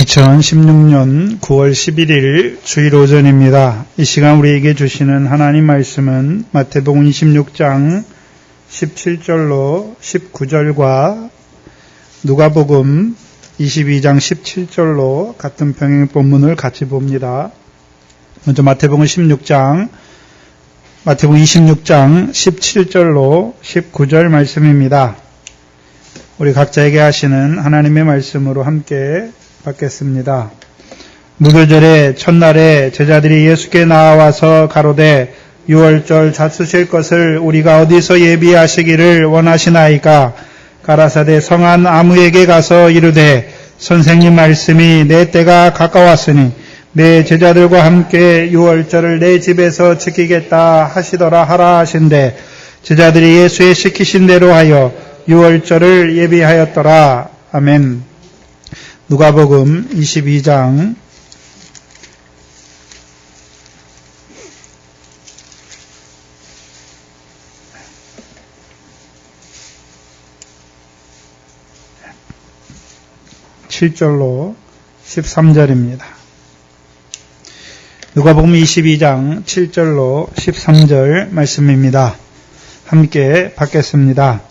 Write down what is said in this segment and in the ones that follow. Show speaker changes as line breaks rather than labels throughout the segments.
2016년 9월 11일 주일 오전입니다. 이 시간 우리에게 주시는 하나님 말씀은 마태복음 26장 17절로 19절과 누가복음 22장 17절로 같은 평행 본문을 같이 봅니다. 먼저 마태복음 26장 17절로 19절 말씀입니다. 우리 각자에게 하시는 하나님의 말씀으로 함께 받겠습니다. 무교절의 첫날에 제자들이 예수께 나와서 가로되 유월절 잡수실 것을 우리가 어디서 예비하시기를 원하시나이까? 가라사대 성한 아무에게 가서 이르되 선생님 말씀이 내 때가 가까웠으니 내 제자들과 함께 유월절을 내 집에서 지키겠다 하시더라 하라 하신대 제자들이 예수의 시키신 대로 하여 유월절을 예비하였더라. 아멘. 누가복음 22장 7절로 13절입니다. 누가복음 22장 7절로 13절 말씀입니다. 함께 받겠습니다.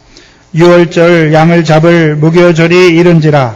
유월절 양을 잡을 무교절이 이른지라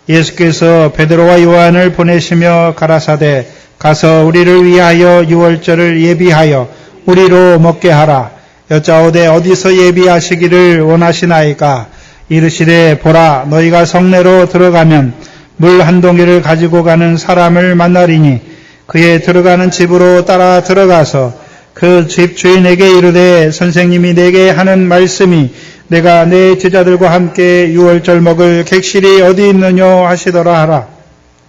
예수께서 베드로와 요한을 보내시며 가라사대 가서 우리를 위하여 유월절을 예비하여 우리로 먹게 하라. 여짜오되 어디서 예비하시기를 원하시나이까? 이르시되 보라 너희가 성내로 들어가면 물 한 동이를 가지고 가는 사람을 만나리니 그의 들어가는 집으로 따라 들어가서 그 집 주인에게 이르되 선생님이 내게 하는 말씀이 내가 내 제자들과 함께 유월절 먹을 객실이 어디 있느냐 하시더라 하라.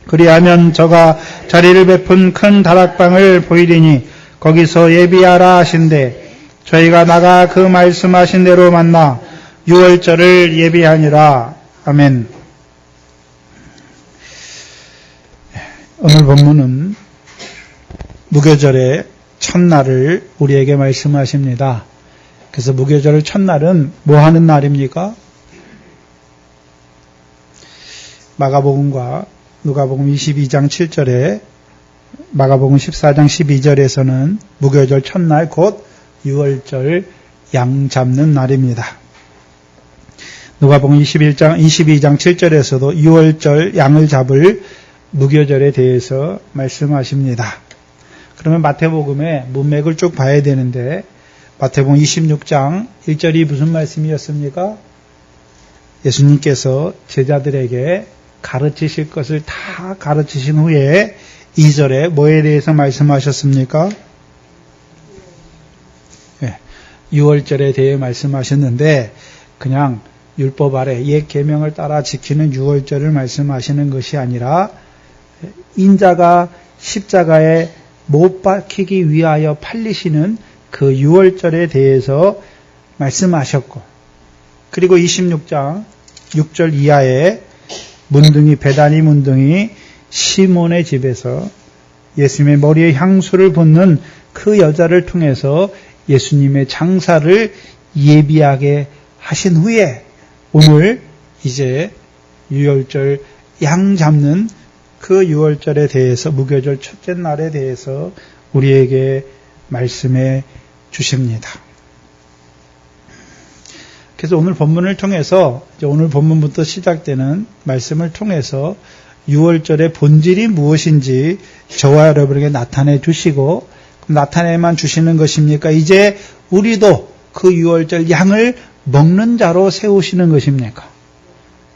그리하면 저가 자리를 베푼 큰 다락방을 보이리니 거기서 예비하라 하신대 저희가 나가 그 말씀하신 대로 만나 유월절을 예비하니라. 아멘. 오늘 본문은 무교절의 첫날을 우리에게 말씀하십니다. 그래서 무교절 첫날은 뭐 하는 날입니까? 마가복음과 누가복음 22장 7절에 마가복음 14장 12절에서는 무교절 첫날 곧 유월절 양 잡는 날입니다. 누가복음 22장 7절에서도 유월절 양을 잡을 무교절에 대해서 말씀하십니다. 그러면 마태복음의 문맥을 쭉 봐야 되는데 마태복음 26장 1절이 무슨 말씀이었습니까? 예수님께서 제자들에게 가르치실 것을 다 가르치신 후에 2절에 뭐에 대해서 말씀하셨습니까? 네, 유월절에 대해 말씀하셨는데 그냥 율법 아래 옛 계명을 따라 지키는 유월절을 말씀하시는 것이 아니라 인자가 십자가에 못 박히기 위하여 팔리시는 그 유월절에 대해서 말씀하셨고 그리고 26장 6절 이하에 문둥이 베다니 문둥이 시몬의 집에서 예수님의 머리에 향수를 붓는 그 여자를 통해서 예수님의 장사를 예비하게 하신 후에 오늘 이제 유월절 양 잡는 그 유월절에 대해서 무교절 첫째 날에 대해서 우리에게 말씀해 주십니다. 그래서 오늘 본문을 통해서 오늘 본문부터 시작되는 말씀을 통해서 유월절의 본질이 무엇인지 저와 여러분에게 나타내 주시고 나타내만 주시는 것입니까? 이제 우리도 그 유월절 양을 먹는 자로 세우시는 것입니까?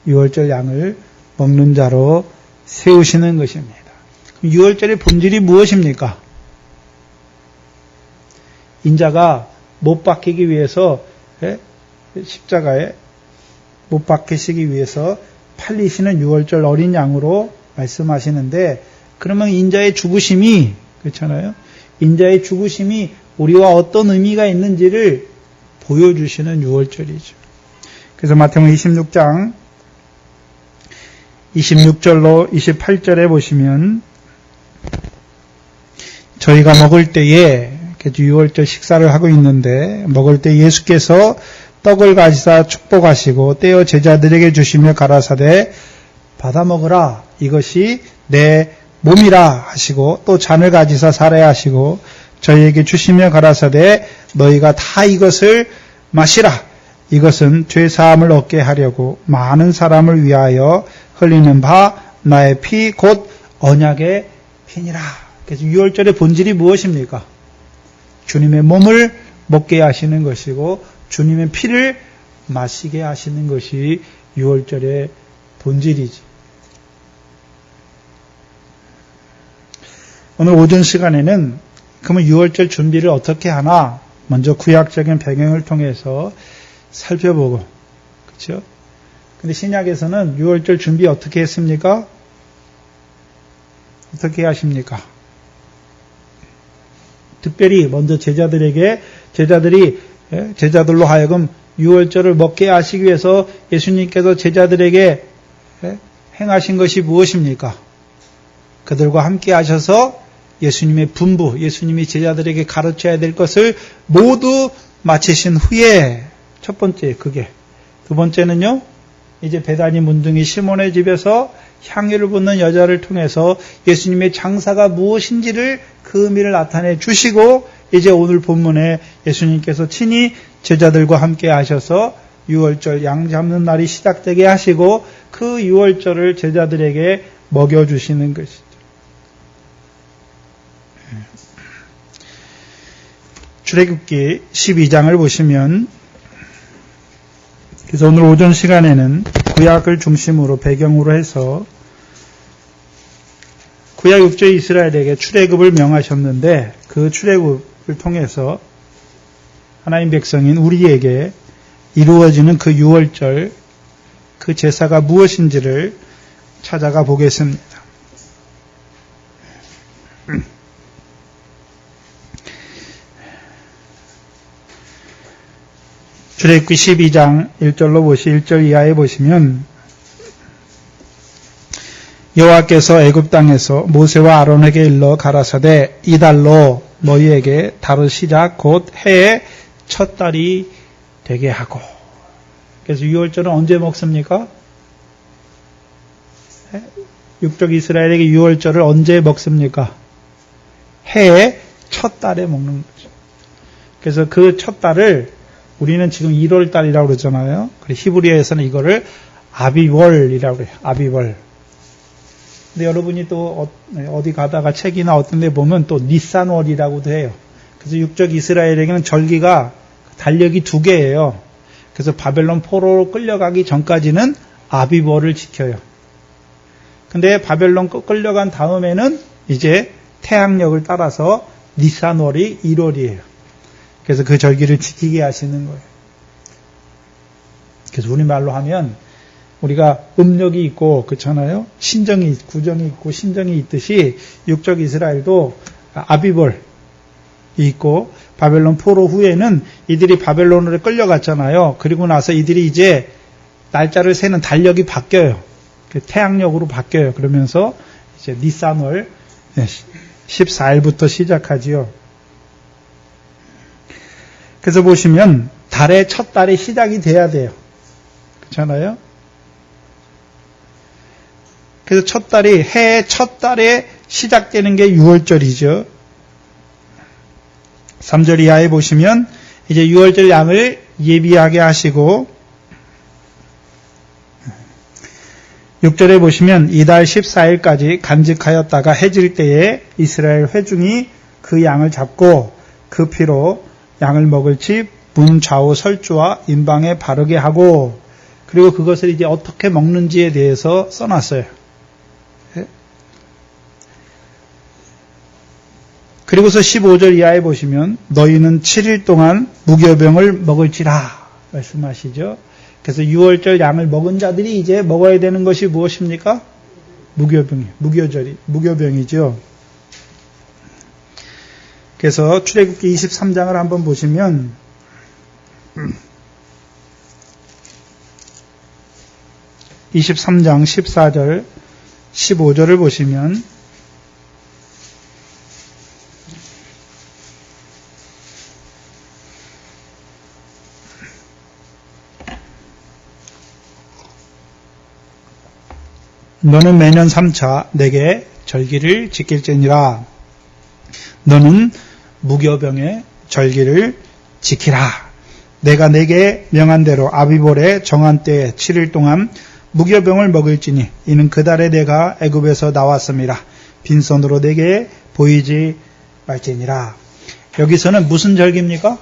유월절 양을 먹는 자로 세우시는 것입니다. 유월절의 본질이 무엇입니까? 인자가 못 박히기 위해서 십자가에 못 박히시기 위해서 팔리시는 유월절 어린 양으로 말씀하시는데 그러면 인자의 죽으심이 그렇잖아요. 인자의 죽으심이 우리와 어떤 의미가 있는지를 보여주시는 유월절이죠. 그래서 마태복음 26장 26절로 28절에 보시면 저희가 먹을 때에 유월절 식사를 하고 있는데 먹을 때 예수께서 떡을 가지사 축복하시고 떼어 제자들에게 주시며 가라사대 받아 먹으라. 이것이 내 몸이라 하시고 또 잔을 가지사 살아야 하시고 저희에게 주시며 가라사대 너희가 다 이것을 마시라. 이것은 죄 사함을 얻게 하려고 많은 사람을 위하여 흘리는 바 나의 피 곧 언약의 피니라. 그래서 유월절의 본질이 무엇입니까? 주님의 몸을 먹게 하시는 것이고 주님의 피를 마시게 하시는 것이 유월절의 본질이지. 오늘 오전 시간에는 그러면 유월절 준비를 어떻게 하나 먼저 구약적인 배경을 통해서 살펴보고, 그렇죠? 근데 신약에서는 유월절 준비 어떻게 했습니까? 어떻게 하십니까? 특별히 먼저 제자들로 하여금 유월절을 먹게 하시기 위해서 예수님께서 제자들에게 행하신 것이 무엇입니까? 그들과 함께 하셔서 예수님의 분부, 예수님이 제자들에게 가르쳐야 될 것을 모두 마치신 후에 첫 번째 그게. 두 번째는요. 이제 베다니 문둥이 시몬의 집에서 향유를 붓는 여자를 통해서 예수님의 장사가 무엇인지를 그 의미를 나타내 주시고 이제 오늘 본문에 예수님께서 친히 제자들과 함께 하셔서 유월절 양 잡는 날이 시작되게 하시고 그 유월절을 제자들에게 먹여주시는 것이죠. 출애굽기 12장을 보시면 그래서 오늘 오전 시간에는 구약을 중심으로 배경으로 해서 구약 육조 이스라엘에게 출애굽을 명하셨는데 그 출애굽을 통해서 하나님 백성인 우리에게 이루어지는 그 유월절 그 제사가 무엇인지를 찾아가 보겠습니다. 출애굽기 12장 1절 이하에 보시면 여호와께서 애굽 땅에서 모세와 아론에게 일러 가라사대 이달로 너희에게 달을 시작 곧 해의 첫 달이 되게 하고. 그래서 유월절은 언제 먹습니까? 육족 이스라엘에게 유월절을 언제 먹습니까? 해의 첫 달에 먹는 거죠. 그래서 그 첫 달을 우리는 지금 1월 달이라고 그러잖아요. 히브리어에서는 이거를 아비월이라고 그래요. 아비월. 근데 여러분이 또 어디 가다가 책이나 어떤 데 보면 또 니산월이라고도 해요. 그래서 육적 이스라엘에게는 절기가 달력이 2개예요. 그래서 바벨론 포로로 끌려가기 전까지는 아비월을 지켜요. 근데 바벨론 끌려간 다음에는 이제 태양력을 따라서 니산월이 1월이에요. 그래서 그 절기를 지키게 하시는 거예요. 그래서 우리말로 하면 우리가 음력이 있고 그렇잖아요. 구정이 있고 신정이 있듯이 육적 이스라엘도 아비벌이 있고 바벨론 포로 후에는 이들이 바벨론으로 끌려갔잖아요. 그리고 나서 이들이 이제 날짜를 세는 달력이 바뀌어요. 태양력으로 바뀌어요. 그러면서 이제 니산월 14일부터 시작하지요. 그래서 보시면 달의 첫 달이 시작이 돼야 돼요. 그렇잖아요? 그래서 첫 달이 해의 첫 달에 시작되는 게 6월절이죠. 3절 이하에 보시면 이제 6월절 양을 예비하게 하시고 6절에 보시면 이달 14일까지 간직하였다가 해질 때에 이스라엘 회중이 그 양을 잡고 그 피로 양을 먹을지 문 좌우 설주와 임방에 바르게 하고 그리고 그것을 이제 어떻게 먹는지에 대해서 써놨어요. 그리고서 15절 이하에 보시면 너희는 7일 동안 무교병을 먹을지라 말씀하시죠. 그래서 6월절 양을 먹은 자들이 이제 먹어야 되는 것이 무엇입니까? 무교병이죠. 그래서 출애굽기 23장을 한번 보시면 (23장) 14절 15절을 보시면 너는 매년 3차 내게 절기를 지킬지니라. 너는 무교병의 절기를 지키라. 내가 내게 명한 대로 아비볼에 정한 때에 7일 동안 무교병을 먹을지니 이는 그 달에 내가 애굽에서 나왔음이라. 빈손으로 내게 보이지 말지니라. 여기서는 무슨 절기입니까?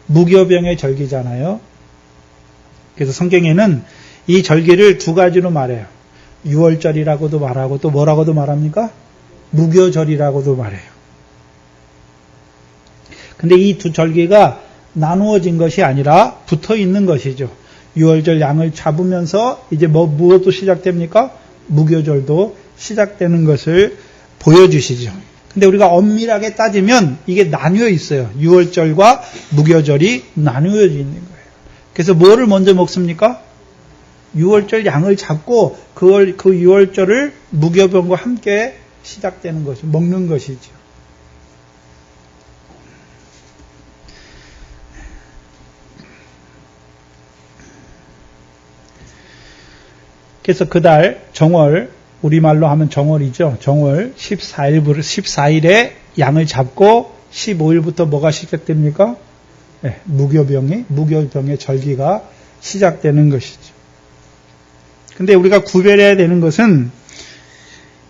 무교병의 절기잖아요. 그래서 성경에는 이 절기를 두 가지로 말해요. 유월절이라고도 말하고 또 뭐라고도 말합니까? 무교절이라고도 말해요. 근데 이 두 절기가 나누어진 것이 아니라 붙어 있는 것이죠. 유월절 양을 잡으면서 이제 무엇도 시작됩니까? 무교절도 시작되는 것을 보여주시죠. 근데 우리가 엄밀하게 따지면 이게 나뉘어 있어요. 유월절과 무교절이 나뉘어져 있는 거예요. 그래서 뭐를 먼저 먹습니까? 유월절 양을 잡고 그 유월절을 무교병과 함께 시작되는 것이 먹는 것이죠. 그래서 그달 정월, 우리말로 하면 정월이죠. 정월 14일에 양을 잡고 15일부터 뭐가 시작됩니까? 네, 무교병의 절기가 시작되는 것이죠. 근데 우리가 구별해야 되는 것은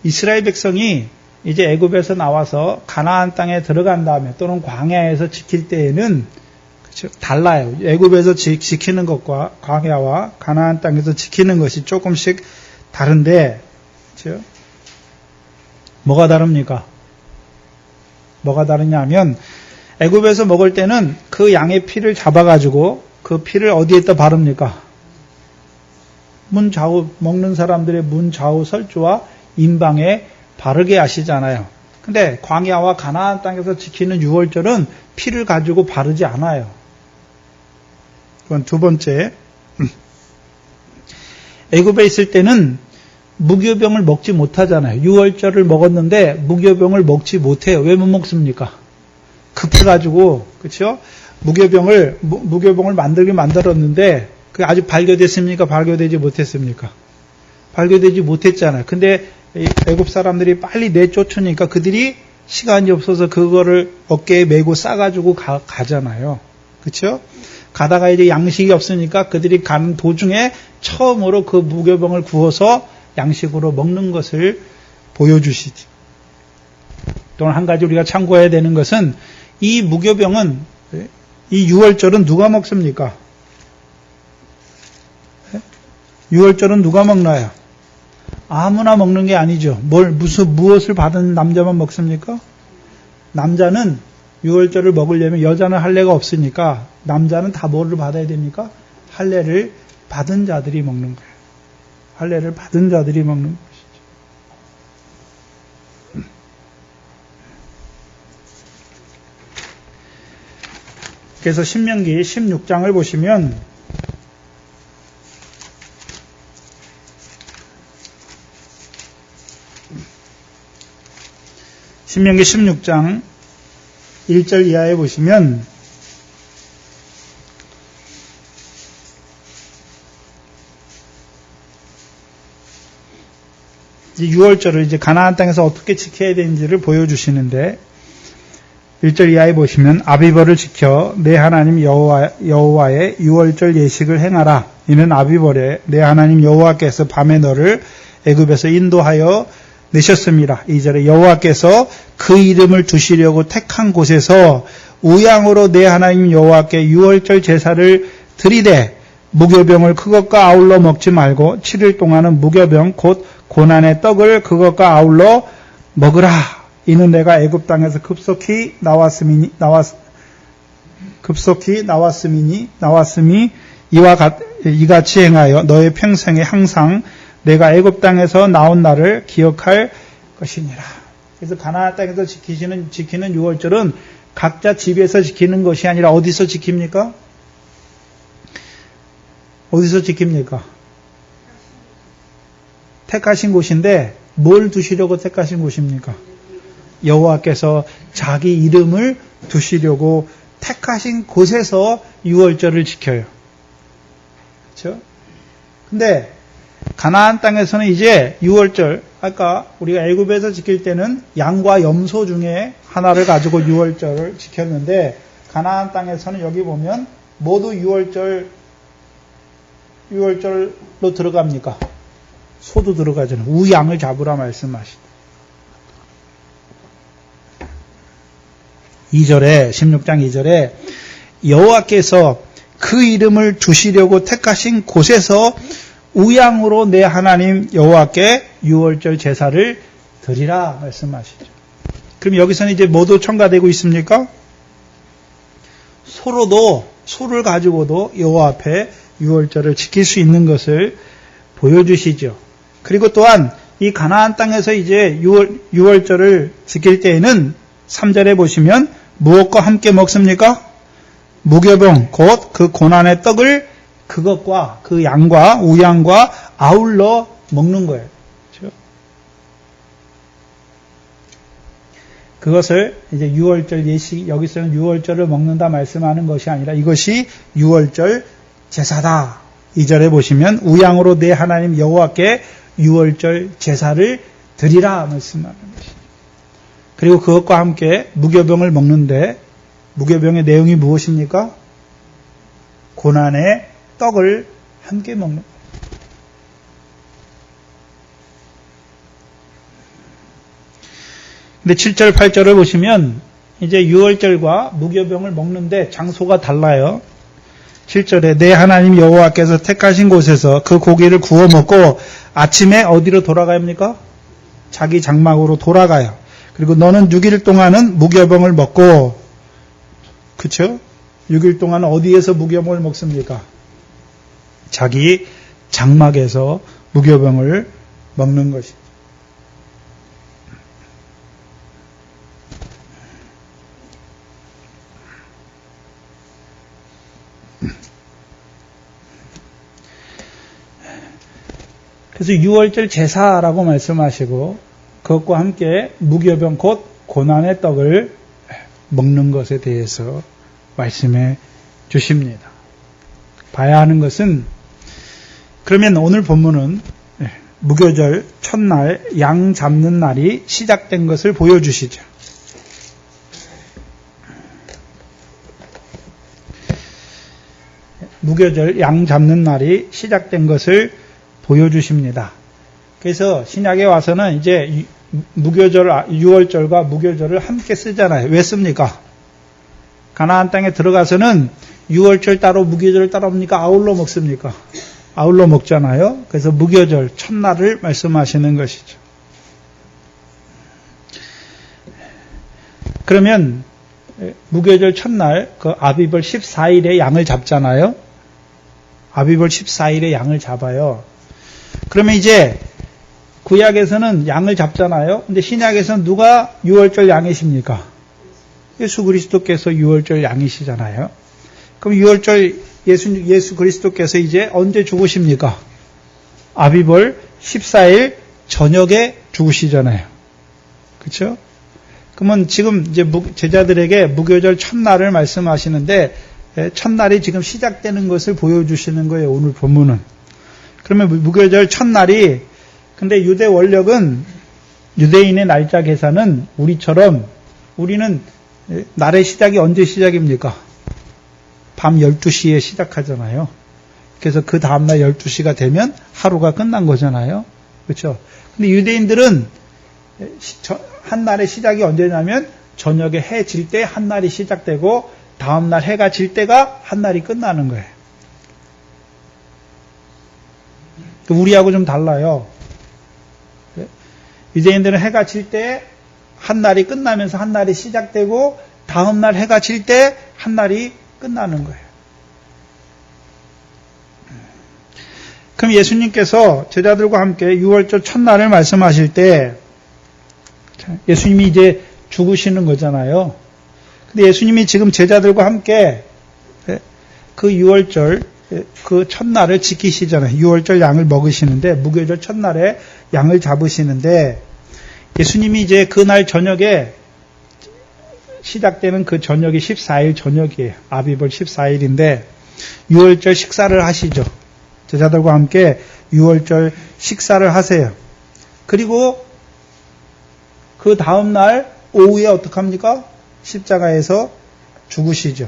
이스라엘 백성이 이제 애굽에서 나와서 가나안 땅에 들어간 다음에 또는 광야에서 지킬 때에는 그렇죠? 달라요. 애굽에서 지키는 것과 광야와 가나안 땅에서 지키는 것이 조금씩 다른데, 그렇죠? 뭐가 다릅니까? 뭐가 다르냐면 애굽에서 먹을 때는 그 양의 피를 잡아가지고 그 피를 어디에다 바릅니까? 문 좌우 먹는 사람들의 문 좌우 설주와 임방에 바르게 하시잖아요. 근데 광야와 가나안 땅에서 지키는 유월절은 피를 가지고 바르지 않아요. 그건 두 번째. 애굽에 있을 때는 무교병을 먹지 못하잖아요. 유월절을 먹었는데 무교병을 먹지 못해요. 왜 못 먹습니까? 급해가지고, 그렇죠? 무교병을 만들었는데 그게 아직 발교됐습니까? 발교되지 못했습니까? 발교되지 못했잖아요. 근데 애굽 사람들이 빨리 내쫓으니까 그들이 시간이 없어서 그거를 어깨에 메고 싸가지고 가잖아요. 그렇죠? 가다가 이제 양식이 없으니까 그들이 가는 도중에 처음으로 그 무교병을 구워서 양식으로 먹는 것을 보여주시지. 또 한 가지 우리가 참고해야 되는 것은 이 무교병은, 이 유월절은 누가 먹습니까? 유월절은 누가 먹나요? 아무나 먹는 게 아니죠. 무엇을 받은 남자만 먹습니까? 남자는 유월절을 먹으려면 여자는 할례가 없으니까 남자는 다 뭐를 받아야 됩니까? 할례를 받은 자들이 먹는 거예요. 할례를 받은 자들이 먹는 것이죠. 그래서 신명기 16장을 보시면 신명기 16장 1절 이하에 보시면 유월절을 이제 가나안 땅에서 어떻게 지켜야 되는지를 보여주시는데 1절 이하에 보시면 아비벌을 지켜 내 하나님 여호와의 유월절 예식을 행하라. 이는 아비벌에 내 하나님 여호와께서 밤에 너를 애굽에서 인도하여 내셨습니다. 2절에 여호와께서 그 이름을 두시려고 택한 곳에서 우양으로 내 하나님 여호와께 유월절 제사를 드리되 무교병을 그것과 아울러 먹지 말고 7일 동안은 무교병 곧 고난의 떡을 그것과 아울러 먹으라. 이는 내가 애굽 땅에서 급속히 나왔음이 이같이 행하여 너의 평생에 항상 내가 애굽 땅에서 나온 날을 기억할 것이니라. 그래서 가나안 땅에서 지키는 유월절은 각자 집에서 지키는 것이 아니라 어디서 지킵니까? 어디서 지킵니까? 택하신 곳인데 뭘 두시려고 택하신 곳입니까? 여호와께서 자기 이름을 두시려고 택하신 곳에서 유월절을 지켜요. 그렇죠? 근데 가나안 땅에서는 이제 6월절, 아까 우리가 애굽에서 지킬 때는 양과 염소 중에 하나를 가지고 6월절을 지켰는데, 가나안 땅에서는 여기 보면 모두 6월절로 들어갑니까? 소도 들어가잖아요. 우양을 잡으라 말씀하시다. 2절에 16장 2절에 여호와께서 그 이름을 두시려고 택하신 곳에서 우양으로 내 하나님 여호와께 6월절 제사를 드리라 말씀하시죠. 그럼 여기서는 이제 뭐도 첨가되고 있습니까? 소를 가지고도 여호와 앞에 6월절을 지킬 수 있는 것을 보여주시죠. 그리고 또한 이 가나안 땅에서 이제 6월절을 지킬 때에는 3절에 보시면 무엇과 함께 먹습니까? 무교병, 곧 그 고난의 떡을 그것과 그 양과 우양과 아울러 먹는 거예요. 그렇죠? 그것을 이제 6월절 예식, 여기서는 6월절을 먹는다 말씀하는 것이 아니라 이것이 6월절 제사다. 2절에 보시면 우양으로 내 하나님 여호와께 6월절 제사를 드리라 말씀하는 것이죠. 그리고 그것과 함께 무교병을 먹는데 무교병의 내용이 무엇입니까? 고난의 떡을 함께 먹는 거예요. 근데 7절, 8절을 보시면 이제 6월절과 무교병을 먹는데 장소가 달라요. 7절에 내 하나님 여호와께서 택하신 곳에서 그 고기를 구워 먹고 아침에 어디로 돌아가야 합니까? 자기 장막으로 돌아가요. 그리고 너는 6일 동안은 무교병을 먹고, 그쵸? 6일 동안 어디에서 무교병을 먹습니까? 자기 장막에서 무교병을 먹는 것이죠. 그래서 6월절 제사라고 말씀하시고 그것과 함께 무교병 곧 고난의 떡을 먹는 것에 대해서 말씀해 주십니다. 봐야 하는 것은, 그러면 오늘 본문은 무교절 첫날 양 잡는 날이 시작된 것을 보여주시죠. 무교절 양 잡는 날이 시작된 것을 보여주십니다. 그래서 신약에 와서는 이제 무교절, 6월절과 무교절을 함께 쓰잖아요. 왜 씁니까? 가나안 땅에 들어가서는 6월절 따로 무교절 따로 옵니까? 아울러 먹습니까? 아울러 먹잖아요. 그래서 무교절 첫날을 말씀하시는 것이죠. 그러면 무교절 첫날 그 아비벌 14일에 양을 잡잖아요. 아비벌 14일에 양을 잡아요. 그러면 이제 구약에서는 양을 잡잖아요. 근데 신약에서는 누가 6월절 양이십니까? 예수 그리스도께서 6월절 양이시잖아요. 그럼 6월절 예수 그리스도께서 이제 언제 죽으십니까? 아비벌 14일 저녁에 죽으시잖아요. 그렇죠? 그러면 지금 이제 제자들에게 무교절 첫날을 말씀하시는데 첫날이 지금 시작되는 것을 보여주시는 거예요. 오늘 본문은. 그러면 무교절 첫날이, 근데 유대 원력은 유대인의 날짜 계산은 우리는 날의 시작이 언제 시작입니까? 밤 12시에 시작하잖아요. 그래서 그 다음날 12시가 되면 하루가 끝난 거잖아요. 그렇죠? 근데 유대인들은 한 날의 시작이 언제냐면 저녁에 해 질 때 한 날이 시작되고 다음날 해가 질 때가 한 날이 끝나는 거예요. 우리하고 좀 달라요. 유대인들은 해가 질 때 한 날이 끝나면서 한 날이 시작되고 다음날 해가 질 때 한 날이 끝나는 거예요. 그럼 예수님께서 제자들과 함께 6월절 첫날을 말씀하실 때 예수님이 이제 죽으시는 거잖아요. 근데 예수님이 지금 제자들과 함께 그 6월절 그 첫날을 지키시잖아요. 6월절 양을 먹으시는데 무교절 첫날에 양을 잡으시는데 예수님이 이제 그날 저녁에 시작되는 그 저녁이 14일 저녁이에요. 아비벌 14일인데 6월절 식사를 하시죠. 제자들과 함께 6월절 식사를 하세요. 그리고 그 다음날 오후에 어떡합니까? 십자가에서 죽으시죠.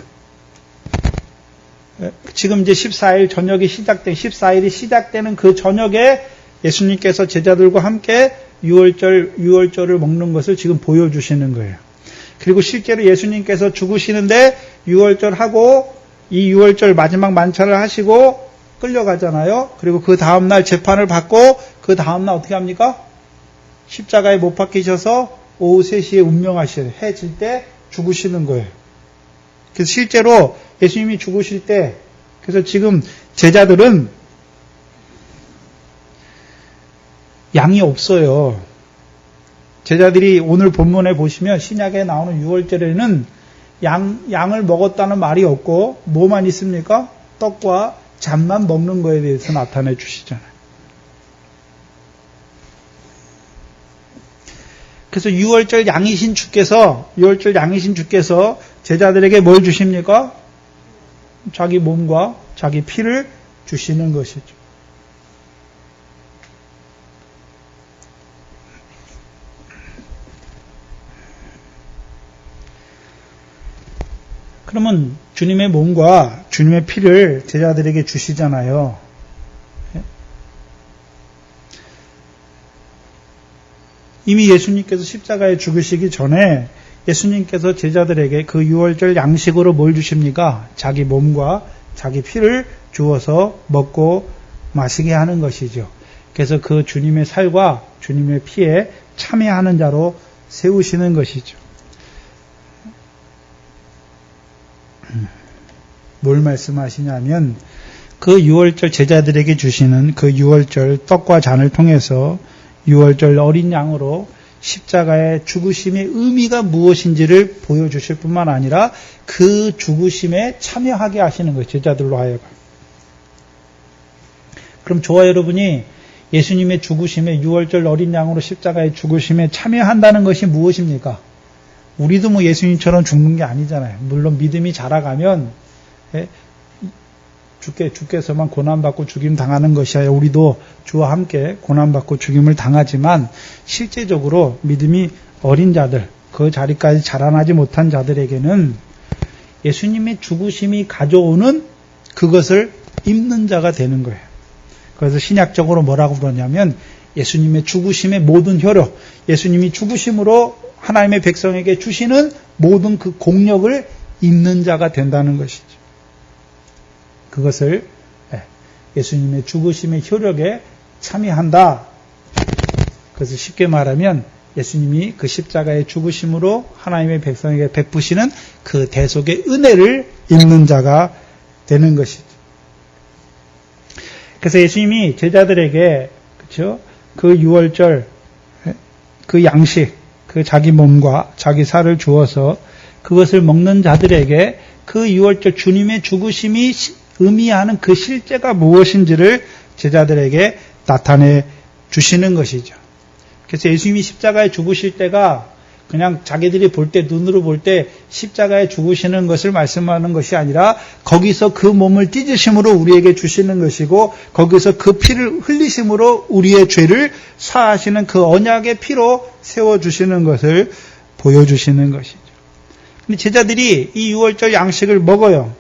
지금 이제 14일 저녁이 시작된, 14일이 시작되는 그 저녁에 예수님께서 제자들과 함께 유월절을 먹는 것을 지금 보여주시는 거예요. 그리고 실제로 예수님께서 죽으시는데 유월절하고 이 유월절 마지막 만찬을 하시고 끌려가잖아요. 그리고 그 다음날 재판을 받고 그 다음날 어떻게 합니까? 십자가에 못 박히셔서 오후 3시에 운명하셔요. 해 질 때 죽으시는 거예요. 그래서 실제로 예수님이 죽으실 때, 그래서 지금 제자들은 양이 없어요. 제자들이 오늘 본문에 보시면 신약에 나오는 유월절에는 양을 먹었다는 말이 없고 뭐만 있습니까? 떡과 잔만 먹는 거에 대해서 나타내 주시잖아요. 그래서 유월절 양이신 주께서 제자들에게 뭘 주십니까? 자기 몸과 자기 피를 주시는 것이죠. 그러면 주님의 몸과 주님의 피를 제자들에게 주시잖아요. 이미 예수님께서 십자가에 죽으시기 전에 예수님께서 제자들에게 그 유월절 양식으로 뭘 주십니까? 자기 몸과 자기 피를 주어서 먹고 마시게 하는 것이죠. 그래서 그 주님의 살과 주님의 피에 참여하는 자로 세우시는 것이죠. 뭘 말씀하시냐면 그 유월절 제자들에게 주시는 그 유월절 떡과 잔을 통해서 유월절 어린 양으로 십자가의 죽으심의 의미가 무엇인지를 보여주실 뿐만 아니라 그 죽으심에 참여하게 하시는 거예요. 제자들로 하여금. 그럼 저와 여러분이 예수님의 죽으심에 유월절 어린 양으로 십자가의 죽으심에 참여한다는 것이 무엇입니까? 우리도 뭐 예수님처럼 죽는 게 아니잖아요. 물론 믿음이 자라가면 주께서만 고난받고 죽임 당하는 것이 아니라 우리도 주와 함께 고난받고 죽임을 당하지만 실제적으로 믿음이 어린 자들, 그 자리까지 자라나지 못한 자들에게는 예수님의 죽으심이 가져오는 그것을 입는 자가 되는 거예요. 그래서 신약적으로 뭐라고 그러냐면 예수님의 죽으심의 모든 효력, 예수님이 죽으심으로 하나님의 백성에게 주시는 모든 그 공력을 입는 자가 된다는 것이죠. 그것을 예수님의 죽으심의 효력에 참여한다. 그래서 쉽게 말하면 예수님이 그 십자가의 죽으심으로 하나님의 백성에게 베푸시는 그 대속의 은혜를 입는 자가 되는 것이죠. 그래서 예수님이 제자들에게 그렇죠? 그 유월절 그 양식, 그 자기 몸과 자기 살을 주어서 그것을 먹는 자들에게 그 유월절 주님의 죽으심이 의미하는 그 실제가 무엇인지를 제자들에게 나타내 주시는 것이죠. 그래서 예수님이 십자가에 죽으실 때가 그냥 자기들이 볼 때, 눈으로 볼 때 십자가에 죽으시는 것을 말씀하는 것이 아니라 거기서 그 몸을 찢으심으로 우리에게 주시는 것이고 거기서 그 피를 흘리심으로 우리의 죄를 사하시는 그 언약의 피로 세워주시는 것을 보여주시는 것이죠. 근데 제자들이 이 유월절 양식을 먹어요.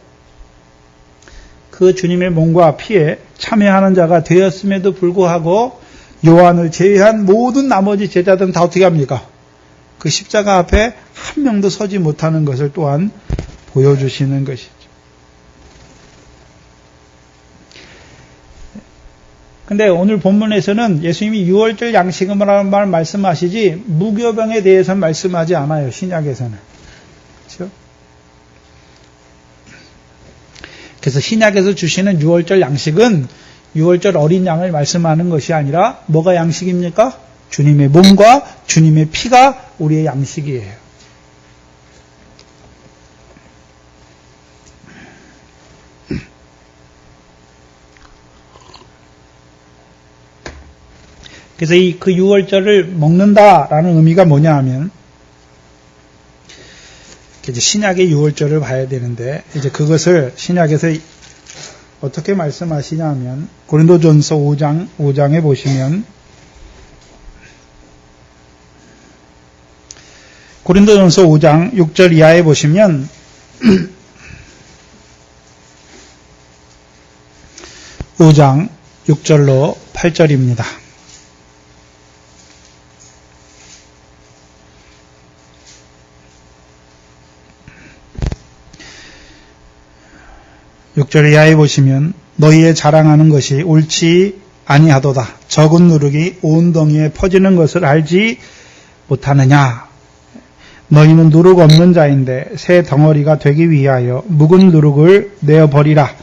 그 주님의 몸과 피에 참여하는 자가 되었음에도 불구하고 요한을 제외한 모든 나머지 제자들은 다 어떻게 합니까? 그 십자가 앞에 한 명도 서지 못하는 것을 또한 보여주시는 것이죠. 근데 오늘 본문에서는 예수님이 유월절 양식이라는 말 말씀하시지 무교병에 대해서는 말씀하지 않아요. 신약에서는. 그렇죠? 그래서 신약에서 주시는 유월절 양식은 유월절 어린 양을 말씀하는 것이 아니라 뭐가 양식입니까? 주님의 몸과 주님의 피가 우리의 양식이에요. 그래서 그 유월절을 먹는다라는 의미가 뭐냐 하면 이제 신약의 유월절을 봐야 되는데 이제 그것을 신약에서 어떻게 말씀하시냐면 고린도전서 5장에 보시면 고린도전서 5장 6절 이하에 보시면 5장 6절로 8절입니다. 육 절 이하에 보시면 너희의 자랑하는 것이 옳지 아니하도다. 적은 누룩이 온 덩이에 퍼지는 것을 알지 못하느냐. 너희는 누룩 없는 자인데 새 덩어리가 되기 위하여 묵은 누룩을 내어버리라.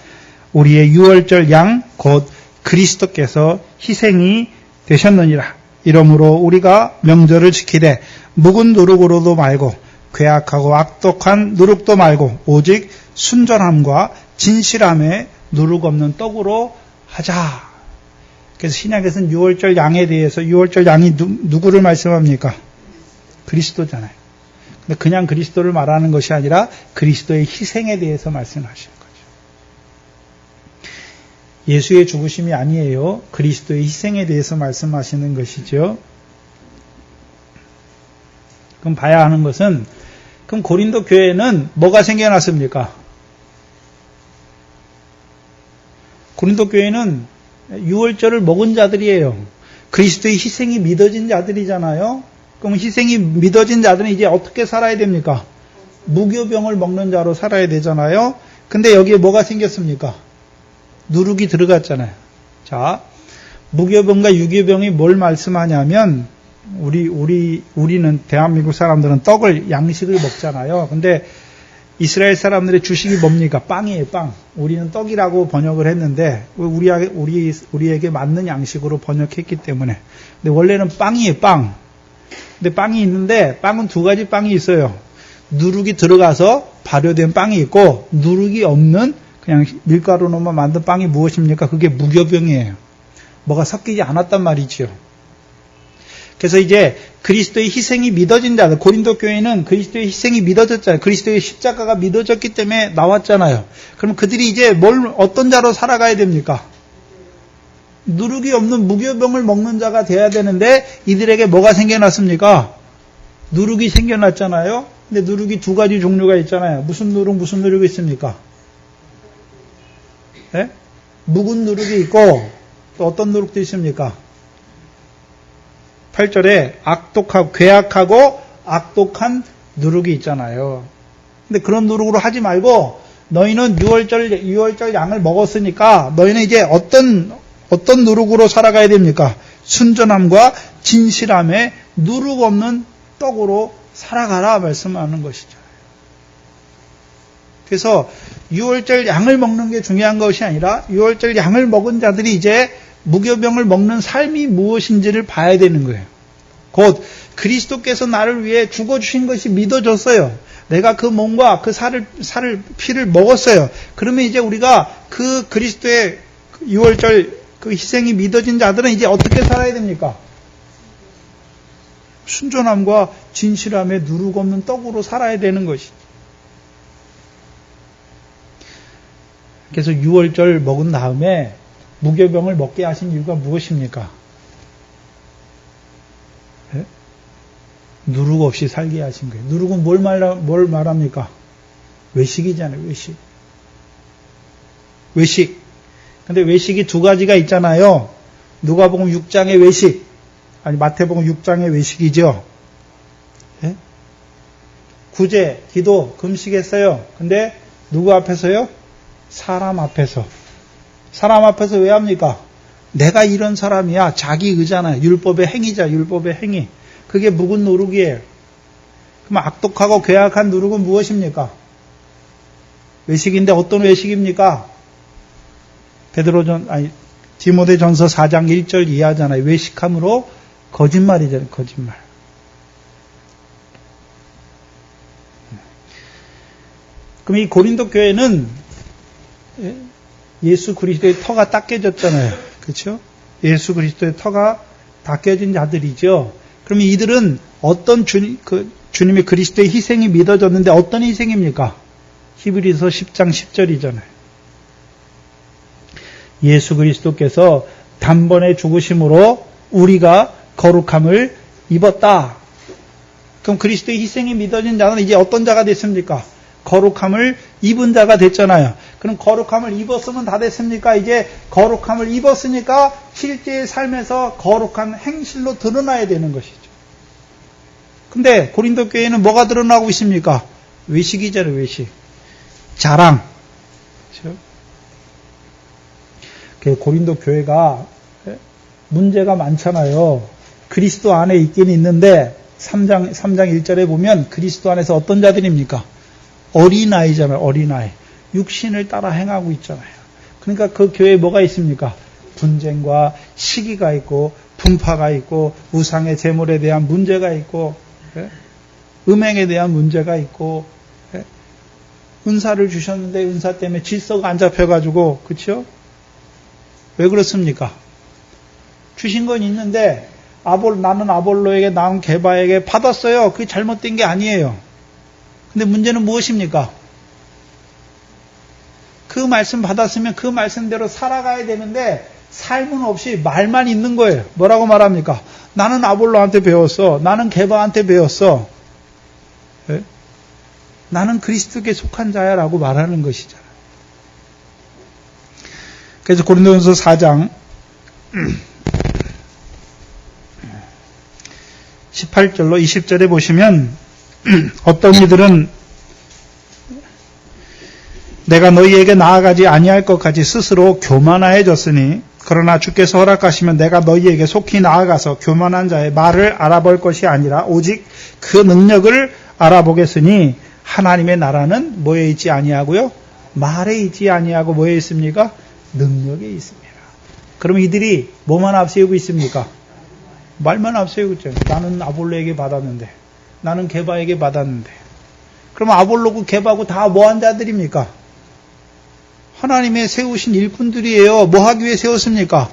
우리의 유월절 양 곧 그리스도께서 희생이 되셨느니라. 이러므로 우리가 명절을 지키되 묵은 누룩으로도 말고 괴악하고 악독한 누룩도 말고 오직 순전함과 진실함에 누룩 없는 떡으로 하자. 그래서 신약에서는 유월절 양에 대해서 유월절 양이 누구를 말씀합니까? 그리스도잖아요. 근데 그냥 그리스도를 말하는 것이 아니라 그리스도의 희생에 대해서 말씀하시는 거죠. 예수의 죽으심이 아니에요. 그리스도의 희생에 대해서 말씀하시는 것이죠. 그럼 봐야 하는 것은 그럼 고린도 교회는 뭐가 생겨났습니까? 고린도 교회는 유월절을 먹은 자들이에요. 그리스도의 희생이 믿어진 자들이잖아요. 그럼 희생이 믿어진 자들은 이제 어떻게 살아야 됩니까? 무교병을 먹는 자로 살아야 되잖아요. 근데 여기에 뭐가 생겼습니까? 누룩이 들어갔잖아요. 자, 무교병과 유교병이 뭘 말씀하냐면 우리는 대한민국 사람들은 떡을 양식을 먹잖아요. 근데 이스라엘 사람들의 주식이 뭡니까? 빵이에요, 빵. 우리는 떡이라고 번역을 했는데 우리에게 맞는 양식으로 번역했기 때문에. 근데 원래는 빵이에요, 빵. 근데 빵이 있는데 빵은 두 가지 빵이 있어요. 누룩이 들어가서 발효된 빵이 있고 누룩이 없는 그냥 밀가루로만 만든 빵이 무엇입니까? 그게 무교병이에요. 뭐가 섞이지 않았단 말이죠. 그래서 이제 그리스도의 희생이 믿어진 자들, 고린도 교회는 그리스도의 희생이 믿어졌잖아요. 그리스도의 십자가가 믿어졌기 때문에 나왔잖아요. 그럼 그들이 이제 어떤 자로 살아가야 됩니까? 누룩이 없는 무교병을 먹는 자가 돼야 되는데 이들에게 뭐가 생겨났습니까? 누룩이 생겨났잖아요. 근데 누룩이 두 가지 종류가 있잖아요. 무슨 누룩이 있습니까? 네? 묵은 누룩이 있고 또 어떤 누룩도 있습니까? 8절에 괴악하고 악독한 누룩이 있잖아요. 근데 그런 누룩으로 하지 말고 너희는 유월절 양을 먹었으니까 너희는 이제 어떤 누룩으로 살아가야 됩니까? 순전함과 진실함에 누룩 없는 떡으로 살아가라 말씀하는 것이죠. 그래서 유월절 양을 먹는 게 중요한 것이 아니라 유월절 양을 먹은 자들이 이제 무교병을 먹는 삶이 무엇인지를 봐야 되는 거예요. 곧 그리스도께서 나를 위해 죽어주신 것이 믿어졌어요. 내가 그 몸과 그 피를 먹었어요. 그러면 이제 우리가 그 그리스도의 유월절 그 희생이 믿어진 자들은 이제 어떻게 살아야 됩니까? 순전함과 진실함에 누룩 없는 떡으로 살아야 되는 것이죠. 그래서 유월절 먹은 다음에 무교병을 먹게 하신 이유가 무엇입니까? 네? 누룩 없이 살게 하신 거예요. 누룩은 뭘 말합니까? 외식이잖아요. 외식. 근데 외식이 두 가지가 있잖아요. 누가복음 6장의 외식, 아니 마태복음 6장의 외식이죠. 네? 구제, 기도, 금식했어요. 근데 누구 앞에서요? 사람 앞에서. 사람 앞에서 왜 합니까? 내가 이런 사람이야. 자기 의잖아요. 율법의 행위자, 율법의 행위. 그게 묵은 누룩이에요. 그럼 악독하고 괴악한 누룩은 무엇입니까? 외식인데 어떤 외식입니까? 디모데전서 4장 1절 이하잖아요. 외식함으로 거짓말이잖아요. 거짓말. 그럼 이 고린도 교회는 예수 그리스도의 터가 닦여졌잖아요. 그렇죠? 예수 그리스도의 터가 닦여진 자들이죠. 그러면 이들은 어떤 주님의 그리스도의 희생이 믿어졌는데 어떤 희생입니까? 히브리서 10장 10절이잖아요. 예수 그리스도께서 단번에 죽으심으로 우리가 거룩함을 입었다. 그럼 그리스도의 희생이 믿어진 자는 이제 어떤 자가 됐습니까? 거룩함을 입은 자가 됐잖아요. 그럼 거룩함을 입었으면 다 됐습니까? 이제 거룩함을 입었으니까 실제의 삶에서 거룩한 행실로 드러나야 되는 것이죠. 근데 고린도 교회는 뭐가 드러나고 있습니까? 외식이잖아요, 외식. 자랑. 그렇죠? 고린도 교회가 문제가 많잖아요. 그리스도 안에 있긴 있는데 3장 1절에 보면 그리스도 안에서 어떤 자들입니까? 어린아이잖아요. 어린아이. 육신을 따라 행하고 있잖아요. 그러니까 그 교회에 뭐가 있습니까? 분쟁과 시기가 있고 분파가 있고 우상의 제물에 대한 문제가 있고 음행에 대한 문제가 있고 은사를 주셨는데 은사 때문에 질서가 안 잡혀가지고 그렇죠? 왜 그렇습니까? 주신 건 있는데 나는 아볼로에게 나는 게바에게 받았어요. 그게 잘못된 게 아니에요. 근데 문제는 무엇입니까? 그 말씀 받았으면 그 말씀대로 살아가야 되는데 삶은 없이 말만 있는 거예요. 뭐라고 말합니까? 나는 아볼로한테 배웠어. 나는 게바한테 배웠어. 네? 나는 그리스도께 속한 자야 라고 말하는 것이잖아요. 그래서 고린도전서 4장 18절로 20절에 보시면 어떤 이들은 내가 너희에게 나아가지 아니할 것 같이 스스로 교만하여졌으니 그러나 주께서 허락하시면 내가 너희에게 속히 나아가서 교만한 자의 말을 알아볼 것이 아니라 오직 그 능력을 알아보겠으니 하나님의 나라는 뭐에 있지 아니하고요? 말에 있지 아니하고 뭐에 있습니까? 능력에 있습니다. 그럼 이들이 뭐만 앞세우고 있습니까? 말만 앞세우고 있잖아요. 나는 아볼로에게 받았는데 나는 게바에게 받았는데 그러면 아볼로고 게바고 다 뭐한 자들입니까? 하나님의 세우신 일꾼들이에요. 뭐 하기 위해 세웠습니까?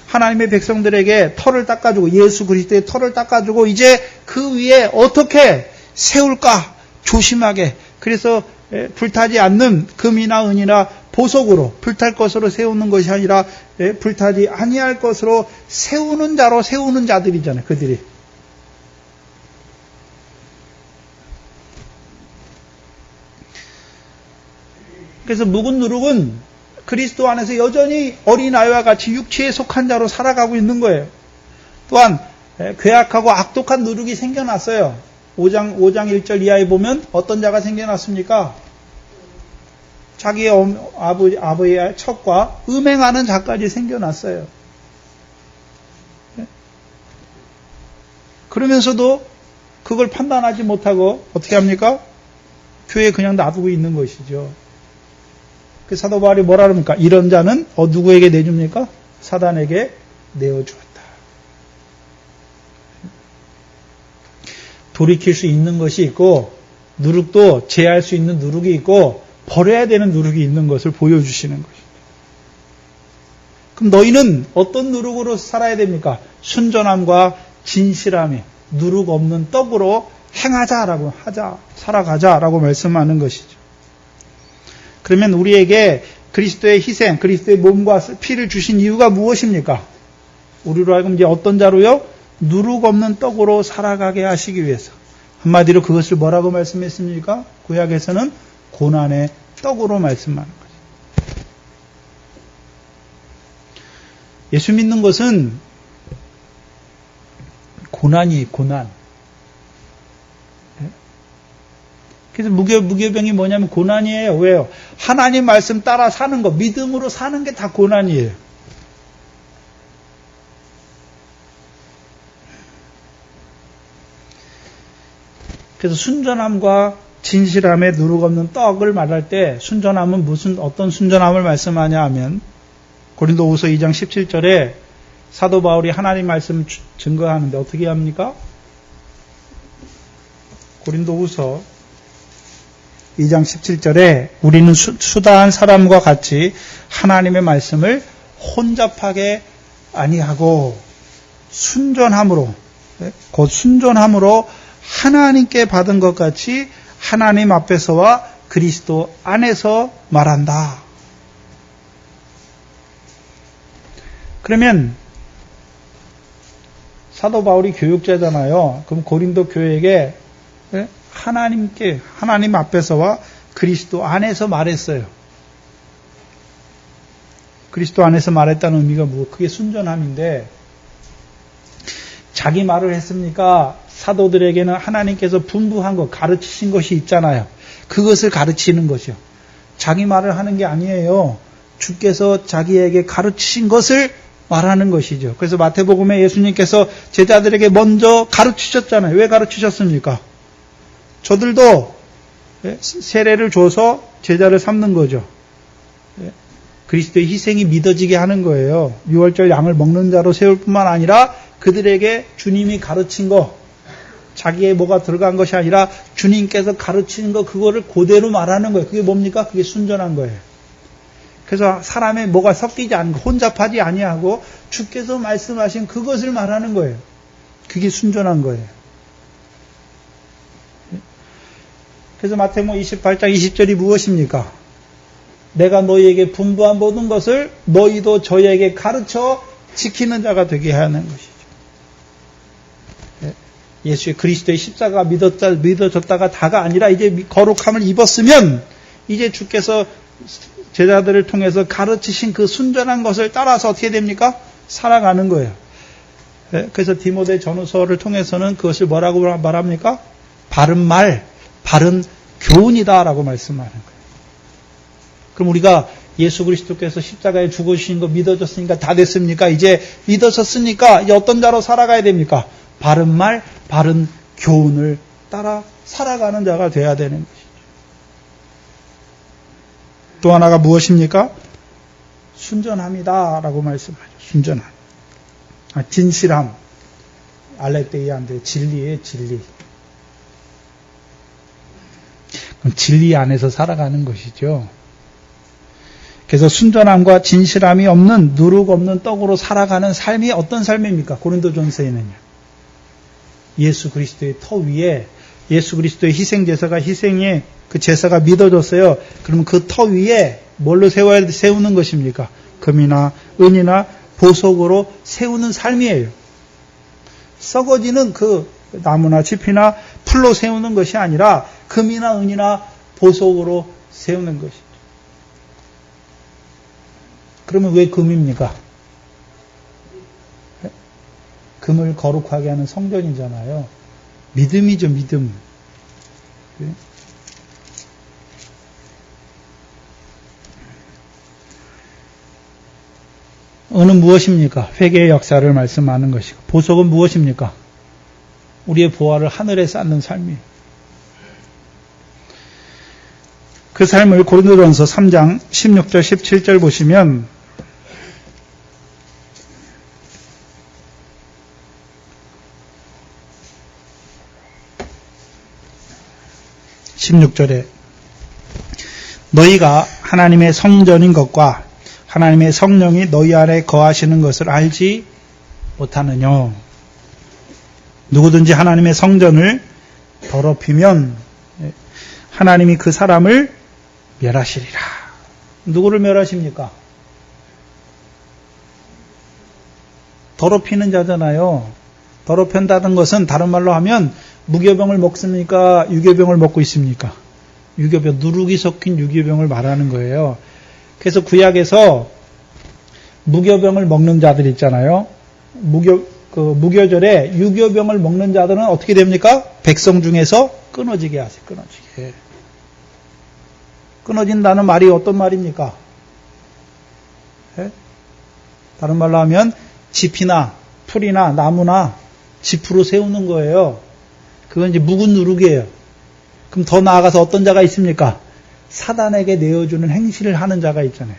하나님의 백성들에게 털을 닦아주고 예수 그리스도의 털을 닦아주고 이제 그 위에 어떻게 세울까 조심하게 그래서 불타지 않는 금이나 은이나 보석으로 불탈 것으로 세우는 것이 아니라 불타지 아니할 것으로 세우는 자로 세우는 자들이잖아요. 그들이. 그래서 묵은 누룩은 그리스도 안에서 여전히 어린아이와 같이 육체에 속한 자로 살아가고 있는 거예요. 또한 괴악하고 악독한 누룩이 생겨났어요. 5장 1절 이하에 보면 어떤 자가 생겨났습니까? 자기의 아버지의 첩과 음행하는 자까지 생겨났어요. 그러면서도 그걸 판단하지 못하고 어떻게 합니까? 교회에 그냥 놔두고 있는 것이죠. 그 사도 바울이 뭐라 합니까? 이런 자는 누구에게 내줍니까? 사단에게 내어주었다. 돌이킬 수 있는 것이 있고 누룩도 제할 수 있는 누룩이 있고 버려야 되는 누룩이 있는 것을 보여주시는 것입니다. 그럼 너희는 어떤 누룩으로 살아야 됩니까? 순전함과 진실함이 누룩 없는 떡으로 행하자라고 살아가자라고 말씀하는 것이죠. 그러면 우리에게 그리스도의 희생, 그리스도의 몸과 피를 주신 이유가 무엇입니까? 우리로 하여금 이제 어떤 자로요? 누룩 없는 떡으로 살아가게 하시기 위해서. 한마디로 그것을 뭐라고 말씀했습니까? 구약에서는 고난의 떡으로 말씀하는 거죠. 예수 믿는 것은 고난이 고난. 그래서 무교병이 뭐냐면 고난이에요. 왜요? 하나님 말씀 따라 사는 거, 믿음으로 사는 게 다 고난이에요. 그래서 순전함과 진실함에 누룩 없는 떡을 말할 때 순전함은 어떤 순전함을 말씀하냐 하면 고린도후서 2장 17절에 사도 바울이 하나님 말씀 증거하는데 어떻게 합니까? 고린도후서 2장 17절에 우리는 수다한 사람과 같이 하나님의 말씀을 혼잡하게 아니하고 순전함으로 곧 순전함으로 하나님께 받은 것 같이 하나님 앞에서와 그리스도 안에서 말한다. 그러면 사도 바울이 교육자잖아요. 그럼 고린도 교회에게 하나님 앞에서와 그리스도 안에서 말했어요. 그리스도 안에서 말했다는 의미가 뭐고? 그게 순전함인데, 자기 말을 했습니까? 사도들에게는 하나님께서 분부한 것, 가르치신 것이 있잖아요. 그것을 가르치는 것이요. 자기 말을 하는 게 아니에요. 주께서 자기에게 가르치신 것을 말하는 것이죠. 그래서 마태복음에 예수님께서 제자들에게 먼저 가르치셨잖아요. 왜 가르치셨습니까? 저들도 세례를 줘서 제자를 삼는 거죠. 그리스도의 희생이 믿어지게 하는 거예요. 유월절 양을 먹는 자로 세울 뿐만 아니라 그들에게 주님이 가르친 거, 자기의 뭐가 들어간 것이 아니라 주님께서 가르치는 거, 그거를 그대로 말하는 거예요. 그게 뭡니까? 그게 순전한 거예요. 그래서 사람의 뭐가 섞이지 않은 거, 혼잡하지 아니하고 주께서 말씀하신 그것을 말하는 거예요. 그게 순전한 거예요. 그래서 마태복음 28장 20절이 무엇입니까? 내가 너희에게 분부한 모든 것을 너희도 저희에게 가르쳐 지키는 자가 되게 하는 것이죠. 예수의 그리스도의 십자가가 믿어졌다가 다가 아니라 이제 거룩함을 입었으면 이제 주께서 제자들을 통해서 가르치신 그 순전한 것을 따라서 어떻게 됩니까? 살아가는 거예요. 그래서 디모데 전후서를 통해서는 그것을 뭐라고 말합니까? 바른 말, 바른 교훈이다라고 말씀하는 거예요. 그럼 우리가 예수 그리스도께서 십자가에 죽으신 거 믿어졌으니까 다 됐습니까? 이제 믿어졌으니까 이제 어떤 자로 살아가야 됩니까? 바른 말, 바른 교훈을 따라 살아가는 자가 되어야 되는 것이죠. 또 하나가 무엇입니까? 순전함이다라고 말씀하죠. 순전함. 진실함. 알레테이아인데 진리예요, 진리. 그럼 진리 안에서 살아가는 것이죠. 그래서 순전함과 진실함이 없는 누룩 없는 떡으로 살아가는 삶이 어떤 삶입니까? 고린도전서에는요. 예수 그리스도의 터 위에 예수 그리스도의 희생제사가 희생의 그 제사가 믿어졌어요. 그러면 그 터 위에 뭘로 세우는 것입니까? 금이나 은이나 보석으로 세우는 삶이에요. 썩어지는 그 나무나 짚이나 풀로 세우는 것이 아니라 금이나 은이나 보석으로 세우는 것이죠. 그러면 왜 금입니까? 금을 거룩하게 하는 성전이잖아요. 믿음이죠, 믿음. 은은 무엇입니까? 회개의 역사를 말씀하는 것이고, 보석은 무엇입니까? 우리의 보화를 하늘에 쌓는 삶이에요. 그 삶을 고린도전서 3장 16절 17절 보시면 16절에 너희가 하나님의 성전인 것과 하나님의 성령이 너희 안에 거하시는 것을 알지 못하느냐. 누구든지 하나님의 성전을 더럽히면 하나님이 그 사람을 멸하시리라. 누구를 멸하십니까? 더럽히는 자잖아요. 더럽힌다는 것은 다른 말로 하면 무교병을 먹습니까? 유교병을 먹고 있습니까? 유교병, 누룩이 섞인 유교병을 말하는 거예요. 그래서 구약에서 무교병을 먹는 자들 있잖아요. 무교절에 유교병을 먹는 자들은 어떻게 됩니까? 백성 중에서 끊어지게 하세요. 끊어지게. 끊어진다는 말이 어떤 말입니까? 다른 말로 하면 짚이나 풀이나 나무나 짚으로 세우는 거예요. 그건 이제 묵은 누룩이에요. 그럼 더 나아가서 어떤 자가 있습니까? 사단에게 내어주는 행실을 하는 자가 있잖아요.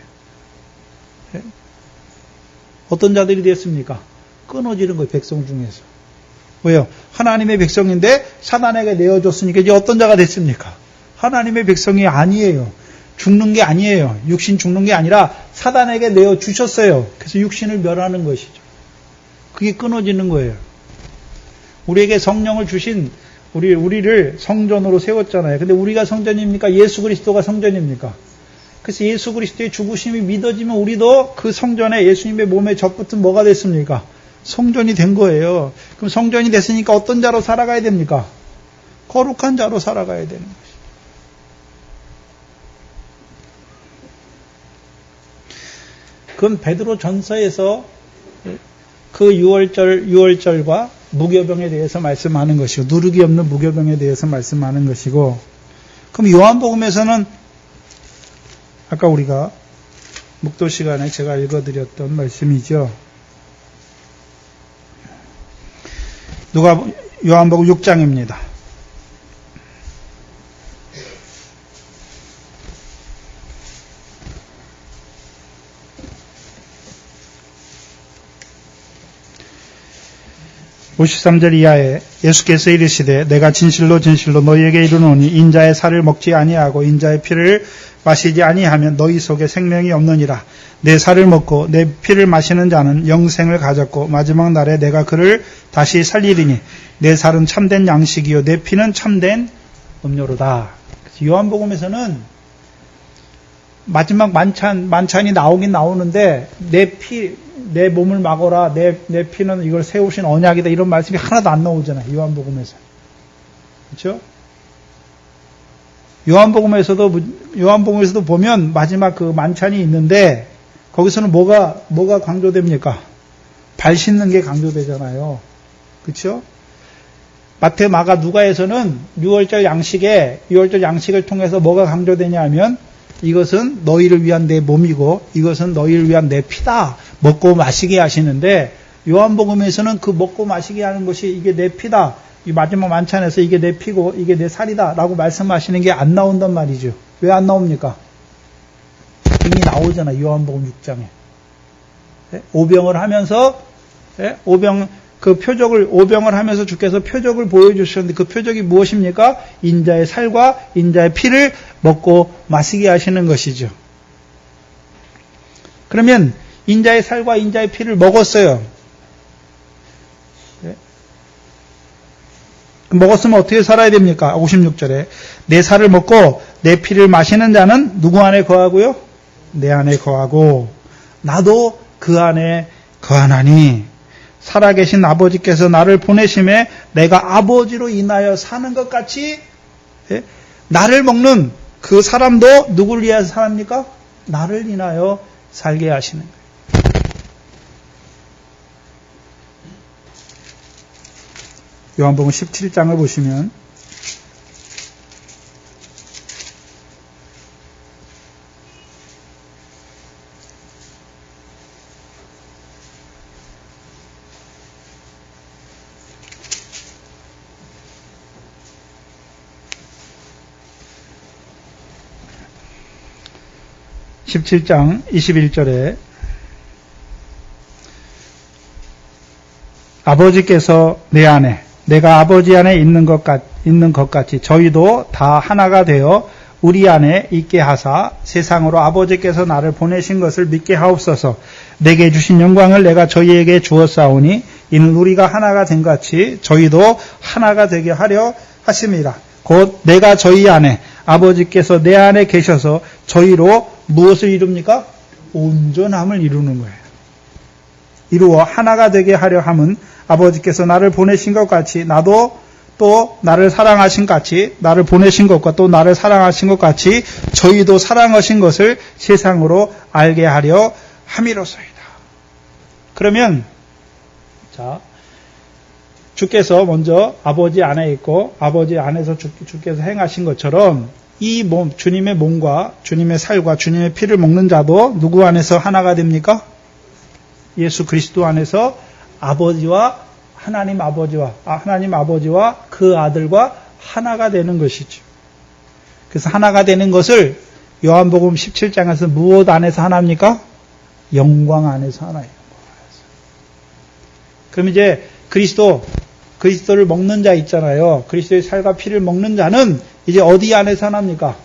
어떤 자들이 됐습니까? 끊어지는 거예요, 백성 중에서. 왜요? 하나님의 백성인데 사단에게 내어줬으니까 이제 어떤 자가 됐습니까? 하나님의 백성이 아니에요. 죽는 게 아니에요. 육신 죽는 게 아니라 사단에게 내어주셨어요. 그래서 육신을 멸하는 것이죠. 그게 끊어지는 거예요. 우리에게 성령을 주신 우리를 성전으로 세웠잖아요. 근데 우리가 성전입니까? 예수 그리스도가 성전입니까? 그래서 예수 그리스도의 죽으심이 믿어지면 우리도 그 성전에 예수님의 몸에 접붙은 뭐가 됐습니까? 성전이 된 거예요. 그럼 성전이 됐으니까 어떤 자로 살아가야 됩니까? 거룩한 자로 살아가야 되는 것이죠. 그건 베드로 전서에서 그 유월절과 무교병에 대해서 말씀하는 것이고, 누룩이 없는 무교병에 대해서 말씀하는 것이고, 그럼 요한복음에서는 아까 우리가 묵도 시간에 제가 읽어드렸던 말씀이죠. 요한복음 6장입니다. (53절) 이하에 예수께서 이르시되 내가 진실로 진실로 너희에게 이르노니 인자의 살을 먹지 아니하고 인자의 피를 마시지 아니하면 너희 속에 생명이 없느니라. 내 살을 먹고 내 피를 마시는 자는 영생을 가졌고 마지막 날에 내가 그를 다시 살리리니 내 살은 참된 양식이요 내 피는 참된 음료로다. 요한복음에서는 마지막 만찬이 나오긴 나오는데 내 몸을 막어라, 내 피는 이걸 세우신 언약이다, 이런 말씀이 하나도 안 나오잖아요. 요한복음에서. 그렇죠? 요한복음에서도 보면 마지막 그 만찬이 있는데 거기서는 뭐가 강조됩니까? 발 씻는 게 강조되잖아요. 그렇죠? 마태, 마가, 누가에서는 6월절 양식을 통해서 뭐가 강조되냐 하면 이것은 너희를 위한 내 몸이고 이것은 너희를 위한 내 피다. 먹고 마시게 하시는데 요한복음에서는 그 먹고 마시게 하는 것이 이게 내 피다. 이 마지막 만찬에서 이게 내 피고 이게 내 살이다 라고 말씀하시는 게 안 나온단 말이죠. 왜 안 나옵니까? 이미 나오잖아. 요한복음 6장에. 오병을 하면서 오병을 하면서 주께서 표적을 보여주셨는데 그 표적이 무엇입니까? 인자의 살과 인자의 피를 먹고 마시게 하시는 것이죠. 그러면 인자의 살과 인자의 피를 먹었어요. 먹었으면 어떻게 살아야 됩니까? 56절에 내 살을 먹고 내 피를 마시는 자는 누구 안에 거하고요? 내 안에 거하고 나도 그 안에 거하나니 살아계신 아버지께서 나를 보내심에 내가 아버지로 인하여 사는 것 같이 나를 먹는 그 사람도 누구를 위해서 삽니까? 나를 인하여 살게 하시는 거예요. 요한복음 17장을 보시면 (17장) 21절에 아버지께서 내 안에 내가 아버지 안에 있는 것 같이 저희도 다 하나가 되어 우리 안에 있게 하사 세상으로 아버지께서 나를 보내신 것을 믿게 하옵소서. 내게 주신 영광을 내가 저희에게 주었사오니 이는 우리가 하나가 된 같이 저희도 하나가 되게 하려 하심이라. 곧 내가 저희 안에 아버지께서 내 안에 계셔서 저희로 무엇을 이룹니까? 온전함을 이루는 거예요. 이루어 하나가 되게 하려 함은 아버지께서 나를 보내신 것 같이 나도 또 나를 사랑하신 같이 나를 보내신 것과 또 나를 사랑하신 것 같이 저희도 사랑하신 것을 세상으로 알게 하려 함이로소이다. 그러면 주께서 먼저 아버지 안에 있고 아버지 안에서 주께서 행하신 것처럼 이 몸, 주님의 몸과 주님의 살과 주님의 피를 먹는 자도 누구 안에서 하나가 됩니까? 예수 그리스도 안에서 하나님 아버지와 그 아들과 하나가 되는 것이죠. 그래서 하나가 되는 것을 요한복음 17장에서 무엇 안에서 하나입니까? 영광 안에서 하나예요. 그럼 이제 그리스도를 먹는 자 있잖아요. 그리스도의 살과 피를 먹는 자는 이제 어디 안에서 하나입니까?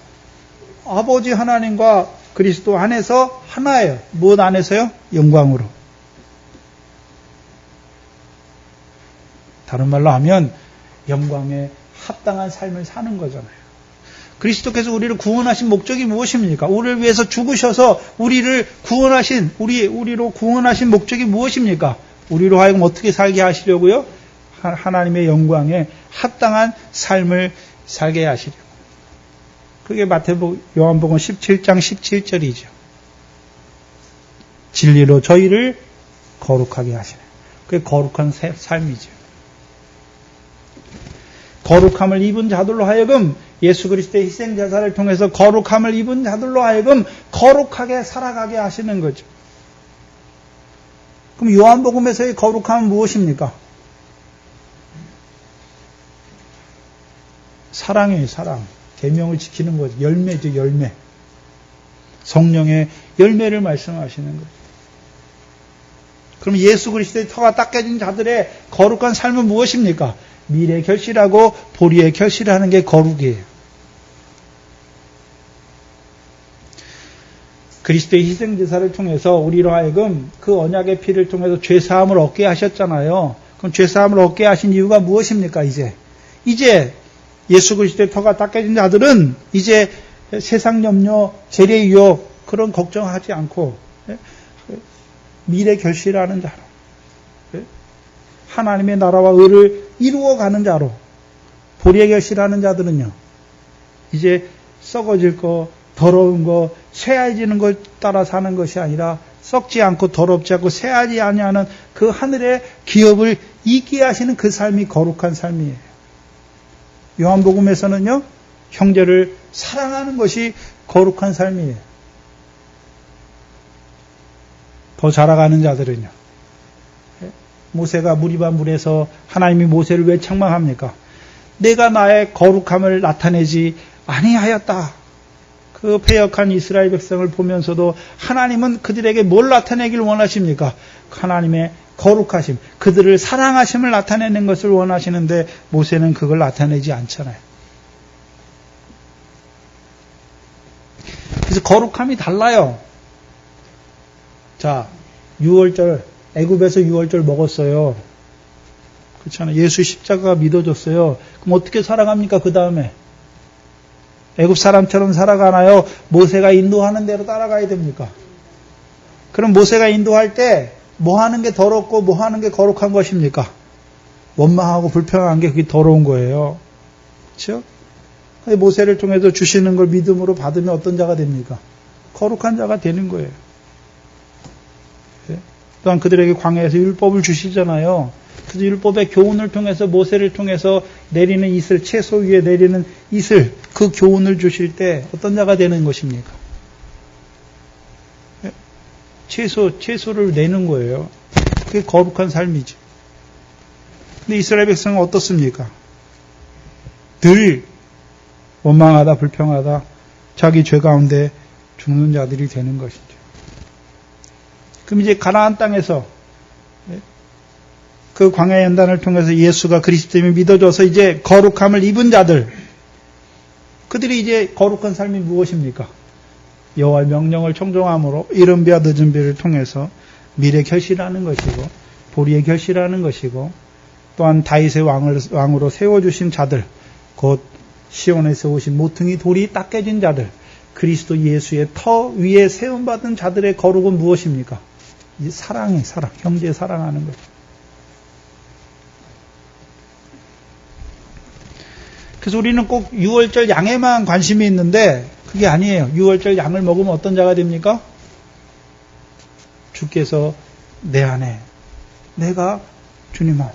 아버지 하나님과 그리스도 안에서 하나예요. 무엇 안에서요? 영광으로. 다른 말로 하면 영광에 합당한 삶을 사는 거잖아요. 그리스도께서 우리를 구원하신 목적이 무엇입니까? 우리를 위해서 죽으셔서 우리를 구원하신, 우리로 구원하신 목적이 무엇입니까? 우리로 하여금 어떻게 살게 하시려고요? 하나님의 영광에 합당한 삶을 살게 하시려고. 그게 요한복음 17장 17절이죠. 진리로 저희를 거룩하게 하시네. 그게 거룩한 삶이죠. 거룩함을 입은 자들로 하여금 예수 그리스도의 희생자사를 통해서 거룩함을 입은 자들로 하여금 거룩하게 살아가게 하시는 거죠. 그럼 요한복음에서의 거룩함은 무엇입니까? 사랑이에요, 사랑. 계명을 지키는 거죠. 열매죠, 열매. 성령의 열매를 말씀하시는 거죠. 그럼 예수 그리스도의 터가 닦여진 자들의 거룩한 삶은 무엇입니까? 미래 결실하고 보리에 결실하는 게 거룩이에요. 그리스도의 희생제사를 통해서 우리로 하여금 그 언약의 피를 통해서 죄사함을 얻게 하셨잖아요. 그럼 죄사함을 얻게 하신 이유가 무엇입니까? 이제 예수 그리스도의 터가 닦여진 자들은 이제 세상 염려, 재래 유혹 그런 걱정하지 않고 미래 결실하는 자로 하나님의 나라와 의를 이루어가는 자로 보리에 결실하는 자들은요. 이제 썩어질 거, 더러운 거, 쇠해지는 걸 따라 사는 것이 아니라 썩지 않고 더럽지 않고 쇠하지 아니하는 그 하늘의 기업을 있게 하시는 그 삶이 거룩한 삶이에요. 요한복음에서는요. 형제를 사랑하는 것이 거룩한 삶이에요. 더 자라가는 자들은요. 모세가 무리반 물에서 하나님이 모세를 왜 책망합니까? 내가 나의 거룩함을 나타내지 아니하였다. 그 패역한 이스라엘 백성을 보면서도 하나님은 그들에게 뭘 나타내길 원하십니까? 하나님의 거룩하심, 그들을 사랑하심을 나타내는 것을 원하시는데 모세는 그걸 나타내지 않잖아요. 그래서 거룩함이 달라요. 자, 유월절, 애굽에서 유월절 먹었어요. 그렇잖아요. 예수 십자가가 믿어졌어요. 그럼 어떻게 살아갑니까? 그 다음에 애굽 사람처럼 살아가나요? 모세가 인도하는 대로 따라가야 됩니까? 그럼 모세가 인도할 때 뭐 하는 게 더럽고 뭐 하는 게 거룩한 것입니까? 원망하고 불평한 게 그게 더러운 거예요. 그렇죠? 모세를 통해서 주시는 걸 믿음으로 받으면 어떤 자가 됩니까? 거룩한 자가 되는 거예요. 또한 그들에게 광야에서 율법을 주시잖아요. 그 율법의 교훈을 통해서 모세를 통해서 내리는 이슬, 채소 위에 내리는 이슬, 그 교훈을 주실 때 어떤 자가 되는 것입니까? 채소를 내는 거예요. 그게 거룩한 삶이죠. 근데 이스라엘 백성은 어떻습니까? 늘 원망하다, 불평하다, 자기 죄 가운데 죽는 자들이 되는 것이죠. 그럼 이제 가나안 땅에서 그 광야 연단을 통해서 예수가 그리스도임을 믿어줘서 이제 거룩함을 입은 자들, 그들이 이제 거룩한 삶이 무엇입니까? 여호와의 명령을 청종함으로 이른 비와 늦은 비를 통해서 미래 결실하는 것이고 보리에 결실하는 것이고 또한 다윗의 왕으로 세워주신 자들, 곧 시온에서 오신 모퉁이 돌이 닦여진 자들, 그리스도 예수의 터 위에 세움받은 자들의 거룩은 무엇입니까? 이 사랑의 사랑, 형제 사랑하는 것. 그래서 우리는 꼭 유월절 양에만 관심이 있는데 그게 아니에요. 유월절 양을 먹으면 어떤 자가 됩니까? 주께서 내 안에, 내가 주님 안에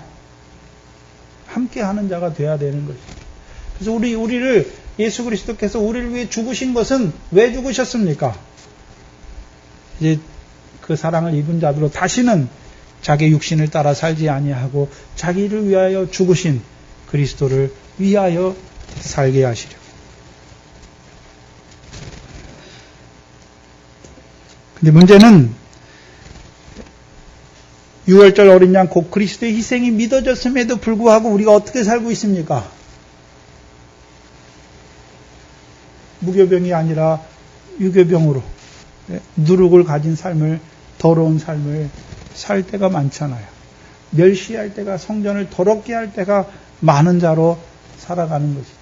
함께하는 자가 돼야 되는 것이죠. 그래서 우리를 예수 그리스도께서 우리를 위해 죽으신 것은 왜 죽으셨습니까? 이제 그 사랑을 입은 자들로 다시는 자기 육신을 따라 살지 아니하고 자기를 위하여 죽으신 그리스도를 위하여 살게 하시려. 근데 문제는 유월절 어린 양 곧 그리스도의 희생이 믿어졌음에도 불구하고 우리가 어떻게 살고 있습니까? 무교병이 아니라 유교병으로 누룩을 가진 삶을, 더러운 삶을 살 때가 많잖아요. 멸시할 때가, 성전을 더럽게 할 때가 많은 자로 살아가는 것이죠.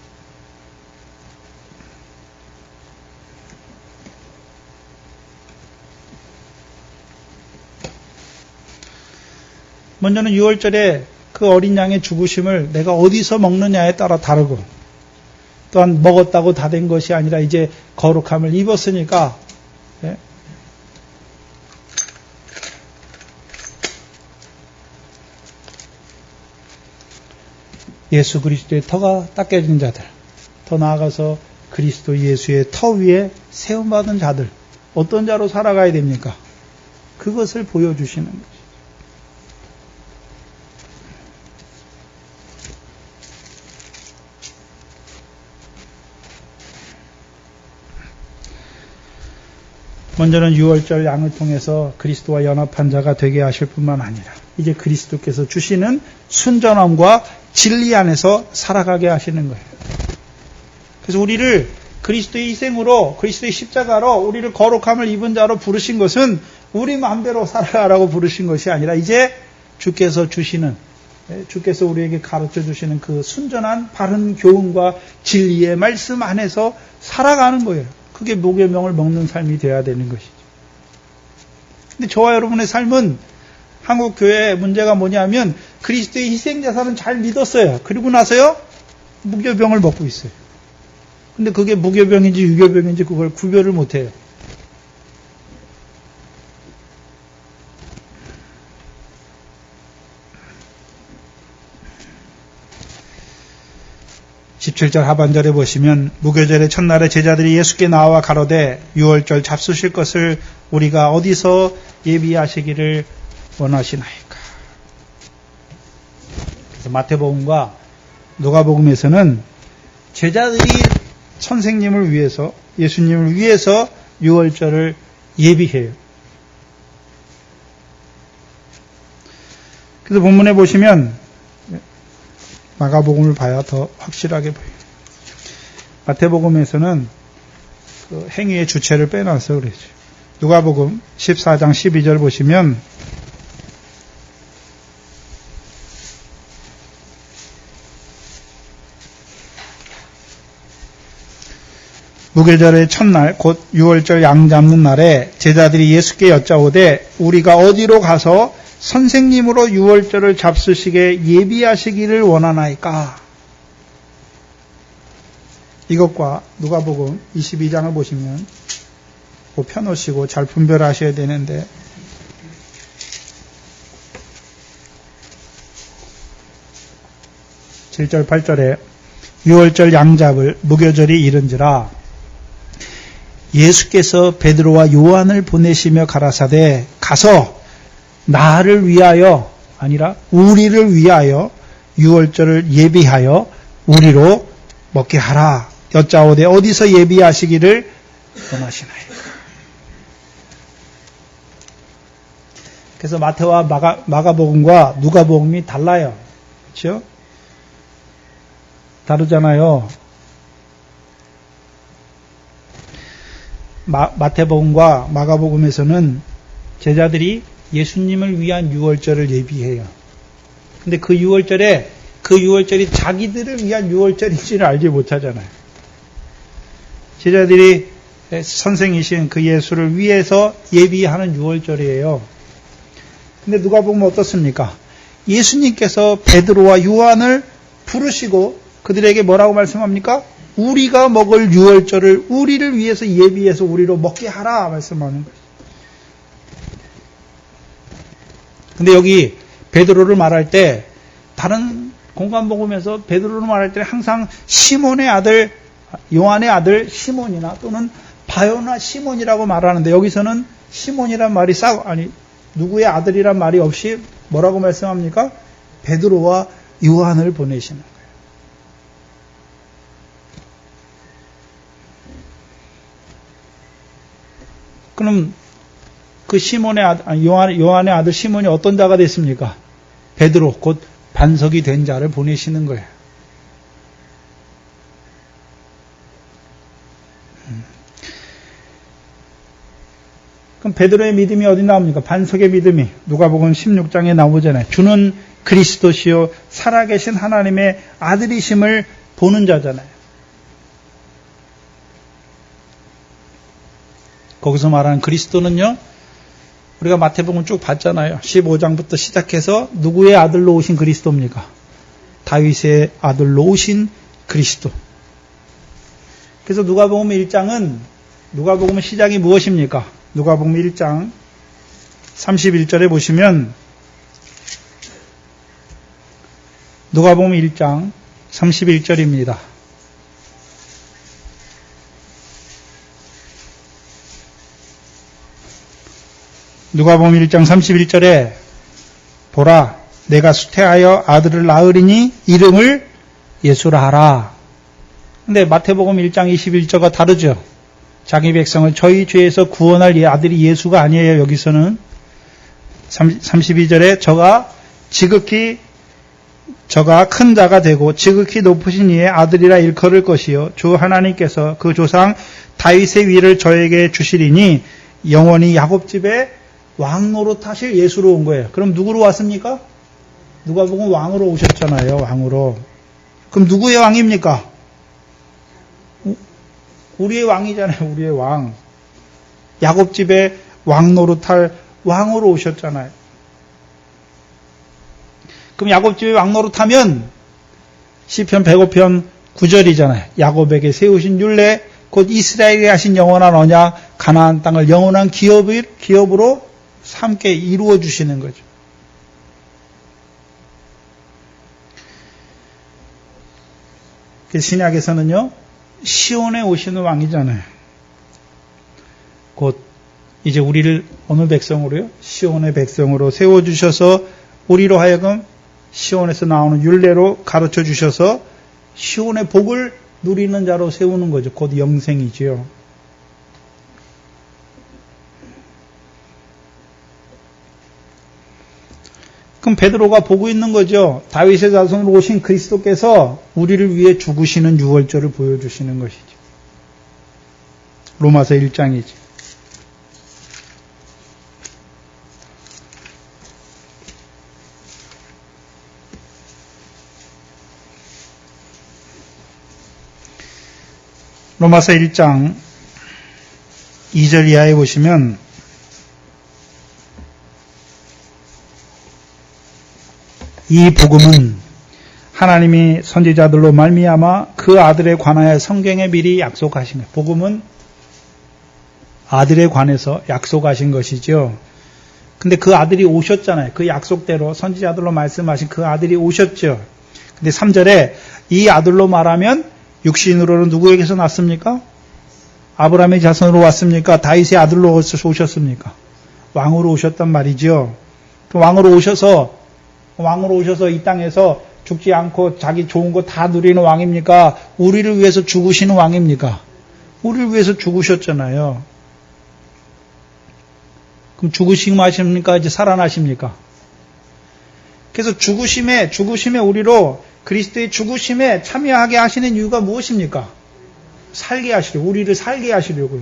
먼저는 유월절에 그 어린 양의 죽으심을 내가 어디서 먹느냐에 따라 다르고, 또한 먹었다고 다 된 것이 아니라 이제 거룩함을 입었으니까, 예? 예수 그리스도의 터가 닦여진 자들, 더 나아가서 그리스도 예수의 터 위에 세움받은 자들, 어떤 자로 살아가야 됩니까? 그것을 보여주시는 거죠. 먼저는 유월절 양을 통해서 그리스도와 연합한 자가 되게 하실 뿐만 아니라 이제 그리스도께서 주시는 순전함과 진리 안에서 살아가게 하시는 거예요. 그래서 우리를 그리스도의 희생으로, 그리스도의 십자가로 우리를 거룩함을 입은 자로 부르신 것은 우리 마음대로 살아가라고 부르신 것이 아니라 이제 주께서 주시는, 주께서 우리에게 가르쳐 주시는 그 순전한 바른 교훈과 진리의 말씀 안에서 살아가는 거예요. 그게 무교병을 먹는 삶이 되어야 되는 것이죠. 근데 저와 여러분의 삶은 한국 교회의 문제가 뭐냐면 그리스도의 희생자사는 잘 믿었어요. 그리고 나서요 무교병을 먹고 있어요. 근데 그게 무교병인지 유교병인지 그걸 구별을 못해요. (17절) 하반절에 보시면 무교절의 첫날에 제자들이 예수께 나와 가로되 유월절 잡수실 것을 우리가 어디서 예비하시기를 원하시나이까. 그래서 마태복음과 누가복음에서는 제자들이 선생님을 위해서, 예수님을 위해서 유월절을 예비해요. 그래서 본문에 보시면 마가복음을 봐야 더 확실하게 보여요. 마태복음에서는 그 행위의 주체를 빼놔서 그러죠. 누가복음 14장 12절 보시면 무교절의 첫날 곧 유월절 양 잡는 날에 제자들이 예수께 여짜오되 우리가 어디로 가서 선생님으로 유월절을 잡수시게 예비하시기를 원하나이까. 이것과 누가복음 22장을 보시면 펴놓으시고 잘 분별하셔야 되는데, 7절 8절에 유월절 양잡을 무교절이 이른지라 예수께서 베드로와 요한을 보내시며 가라사대 가서 나를 위하여 아니라 우리를 위하여 유월절을 예비하여 우리로 먹게 하라. 여짜오되 어디서 예비하시기를 원하시나이까. 그래서 마태와 마가복음과 누가복음이 달라요. 그렇죠? 다르잖아요. 마태복음과 마가복음에서는 제자들이 예수님을 위한 유월절을 예비해요. 근데 그 유월절이 자기들을 위한 유월절인지를 알지 못하잖아요. 제자들이 선생이신 그 예수를 위해서 예비하는 유월절이에요. 근데 누가 보면 어떻습니까? 예수님께서 베드로와 요한을 부르시고 그들에게 뭐라고 말씀합니까? 우리가 먹을 유월절을 우리를 위해서 예비해서 우리로 먹게 하라 말씀하는 거예요. 근데 여기 베드로를 말할 때 다른 공간복음에서 베드로를 말할 때 항상 시몬의 아들, 요한의 아들 시몬이나 또는 바요나 시몬이라고 말하는데 여기서는 시몬이란 말이 누구의 아들이란 말이 없이 뭐라고 말씀합니까? 베드로와 요한을 보내시는 거예요. 그럼 그 시몬의 요한의 아들 시몬이 어떤 자가 됐습니까? 베드로, 곧 반석이 된 자를 보내시는 거예요. 그럼 베드로의 믿음이 어디 나옵니까? 반석의 믿음이 누가복음 16장에 나오잖아요. 주는 그리스도시요 살아계신 하나님의 아들이심을 보는 자잖아요. 거기서 말하는 그리스도는요, 우리가 마태복음 쭉 봤잖아요. 15장부터 시작해서 누구의 아들로 오신 그리스도입니까? 다윗의 아들로 오신 그리스도. 그래서 누가복음 1장은 누가복음 시작이 무엇입니까? 누가복음 1장 31절에 보시면 누가복음 1장 31절입니다. 누가복음 1장 31절에 보라 내가 수태하여 아들을 낳으리니 이름을 예수라 하라. 근데 마태복음 1장 21절과 다르죠. 자기 백성을 저희 죄에서 구원할 아들이 예수가 아니에요. 여기서는 32절에 저가 큰 자가 되고 지극히 높으신 이의 아들이라 일컬을 것이요 주 하나님께서 그 조상 다윗의 위를 저에게 주시리니 영원히 야곱 집에 왕 노릇하실 예수로 온 거예요. 그럼 누구로 왔습니까? 누가복음 왕으로 오셨잖아요. 왕으로. 그럼 누구의 왕입니까? 우리의 왕이잖아요. 우리의 왕. 야곱 집에 왕 노릇할 왕으로 오셨잖아요. 그럼 야곱 집에 왕 노릇하면 시편 105편 9절이잖아요. 야곱에게 세우신 율례 곧 이스라엘에 하신 영원한 언약 가나안 땅을 영원한 기업으로 함께 이루어 주시는 거죠. 신약에서는요. 시온에 오시는 왕이잖아요. 곧 이제 우리를 어느 백성으로요? 시온의 백성으로 세워주셔서 우리로 하여금 시온에서 나오는 율례로 가르쳐 주셔서 시온의 복을 누리는 자로 세우는 거죠. 곧 영생이지요. 그럼 베드로가 보고 있는 거죠. 다윗의 자손으로 오신 그리스도께서 우리를 위해 죽으시는 유월절을 보여주시는 것이죠. 로마서 1장이죠. 로마서 1장 2절 이하에 보시면 이 복음은 하나님이 선지자들로 말미암아 그 아들에 관하여 성경에 미리 약속하신 것. 복음은 아들에 관해서 약속하신 것이죠. 근데 그 아들이 오셨잖아요. 그 약속대로 선지자들로 말씀하신 그 아들이 오셨죠. 근데 3절에 이 아들로 말하면 육신으로는 누구에게서 났습니까? 아브라함의 자손으로 왔습니까? 다윗의 아들로 오셨습니까? 왕으로 오셨단 말이죠. 그 왕으로 오셔서 이 땅에서 죽지 않고 자기 좋은 거 다 누리는 왕입니까? 우리를 위해서 죽으시는 왕입니까? 우리를 위해서 죽으셨잖아요. 그럼 죽으시면 하십니까? 이제 살아나십니까? 그래서 죽으심에 우리로 그리스도의 죽으심에 참여하게 하시는 이유가 무엇입니까? 살게 하시려고, 우리를 살게 하시려고요.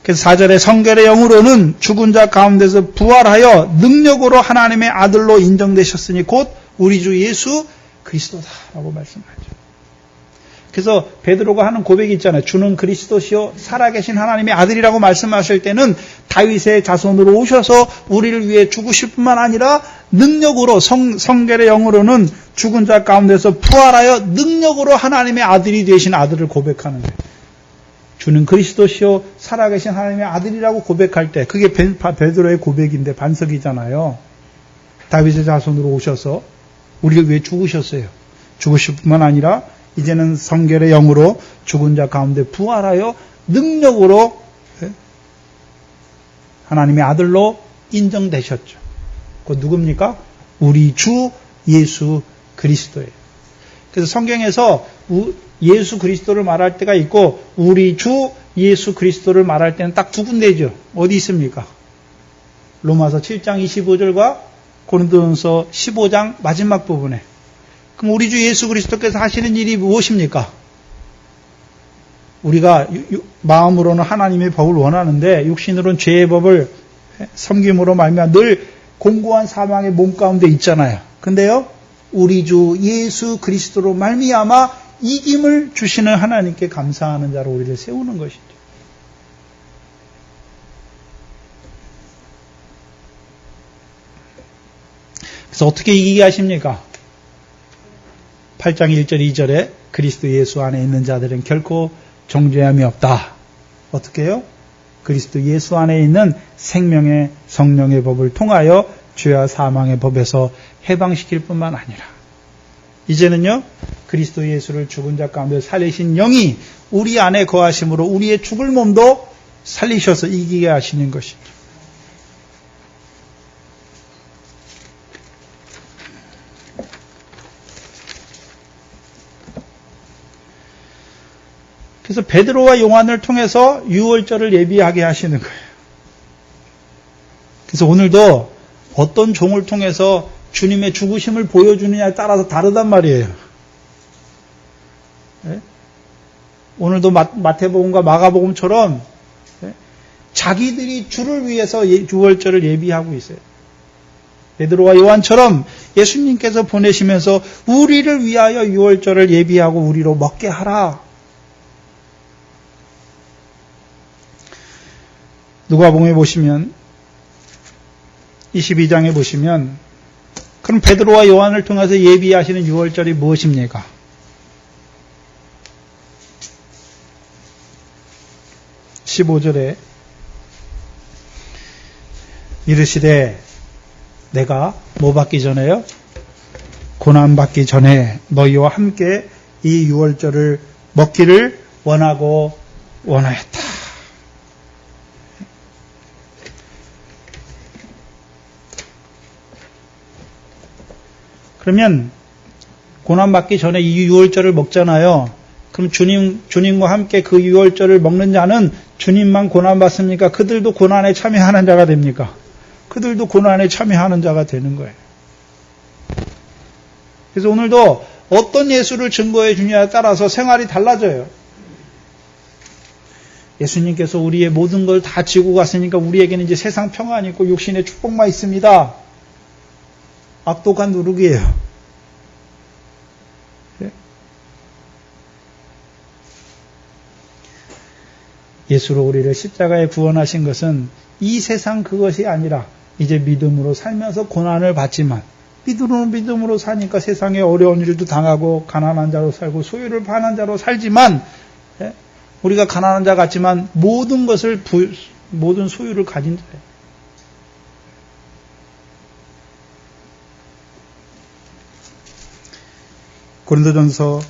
그래서 4절에 성결의 영으로는 죽은 자 가운데서 부활하여 능력으로 하나님의 아들로 인정되셨으니 곧 우리 주 예수 그리스도다라고 말씀하죠. 그래서 베드로가 하는 고백이 있잖아요. 주는 그리스도시요 살아계신 하나님의 아들이라고 말씀하실 때는 다윗의 자손으로 오셔서 우리를 위해 죽으실 뿐만 아니라 능력으로 성결의 영으로는 죽은 자 가운데서 부활하여 능력으로 하나님의 아들이 되신 아들을 고백하는 거예요. 주는 그리스도시요 살아계신 하나님의 아들이라고 고백할 때 그게 베드로의 고백인데 반석이잖아요. 다윗의 자손으로 오셔서 우리를 위해 죽으셨어요. 죽으실 뿐만 아니라 이제는 성결의 영으로 죽은 자 가운데 부활하여 능력으로 하나님의 아들로 인정되셨죠. 그 누굽니까? 우리 주 예수 그리스도예요. 그래서 성경에서 예수 그리스도를 말할 때가 있고 우리 주 예수 그리스도를 말할 때는 딱 두 군데죠. 어디 있습니까? 로마서 7장 25절과 고린도전서 15장 마지막 부분에. 그럼 우리 주 예수 그리스도께서 하시는 일이 무엇입니까? 우리가 마음으로는 하나님의 법을 원하는데 육신으로는 죄의 법을 섬김으로 말미암아 늘 공고한 사망의 몸 가운데 있잖아요. 근데요, 우리 주 예수 그리스도로 말미암아 이김을 주시는 하나님께 감사하는 자로 우리를 세우는 것이죠. 그래서 어떻게 이기게 하십니까? 8장 1절 2절에 그리스도 예수 안에 있는 자들은 결코 정죄함이 없다. 어떻게 해요? 그리스도 예수 안에 있는 생명의 성령의 법을 통하여 죄와 사망의 법에서 해방시킬 뿐만 아니라 이제는요, 그리스도 예수를 죽은 자 가운데 살리신 영이 우리 안에 거하심으로 우리의 죽을 몸도 살리셔서 이기게 하시는 것입니다. 그래서 베드로와 요한을 통해서 유월절을 예비하게 하시는 거예요. 그래서 오늘도 어떤 종을 통해서 주님의 죽으심을 보여주느냐에 따라서 다르단 말이에요. 네? 오늘도 마태복음과 마가복음처럼 네? 자기들이 주를 위해서 유월절을 예비하고 있어요. 베드로와 요한처럼 예수님께서 보내시면서 우리를 위하여 유월절을 예비하고 우리로 먹게 하라. 누가복음에 보시면 22장에 보시면 그럼 베드로와 요한을 통해서 예비하시는 유월절이 무엇입니까? (15절에) 이르시되 내가 뭐 받기 전에요? 고난 받기 전에 너희와 함께 이 유월절을 먹기를 원하고 원하였다. 그러면 고난받기 전에 이 유월절을 먹잖아요. 그럼 주님과 함께 그 유월절을 먹는 자는 주님만 고난받습니까? 그들도 고난에 참여하는 자가 됩니까? 그들도 고난에 참여하는 자가 되는 거예요. 그래서 오늘도 어떤 예수를 증거해 주냐에 따라서 생활이 달라져요. 예수님께서 우리의 모든 걸 다 지고 갔으니까 우리에게는 이제 세상 평안이 있고 육신의 축복만 있습니다. 악독한 누룩이에요. 예수로 우리를 십자가에 구원하신 것은 이 세상 그것이 아니라 이제 믿음으로 살면서 고난을 받지만 믿음으로 사니까 세상에 어려운 일도 당하고 가난한 자로 살고 소유를 파는 자로 살지만 우리가 가난한 자 같지만 모든 소유를 가진 자예요. 고린도전서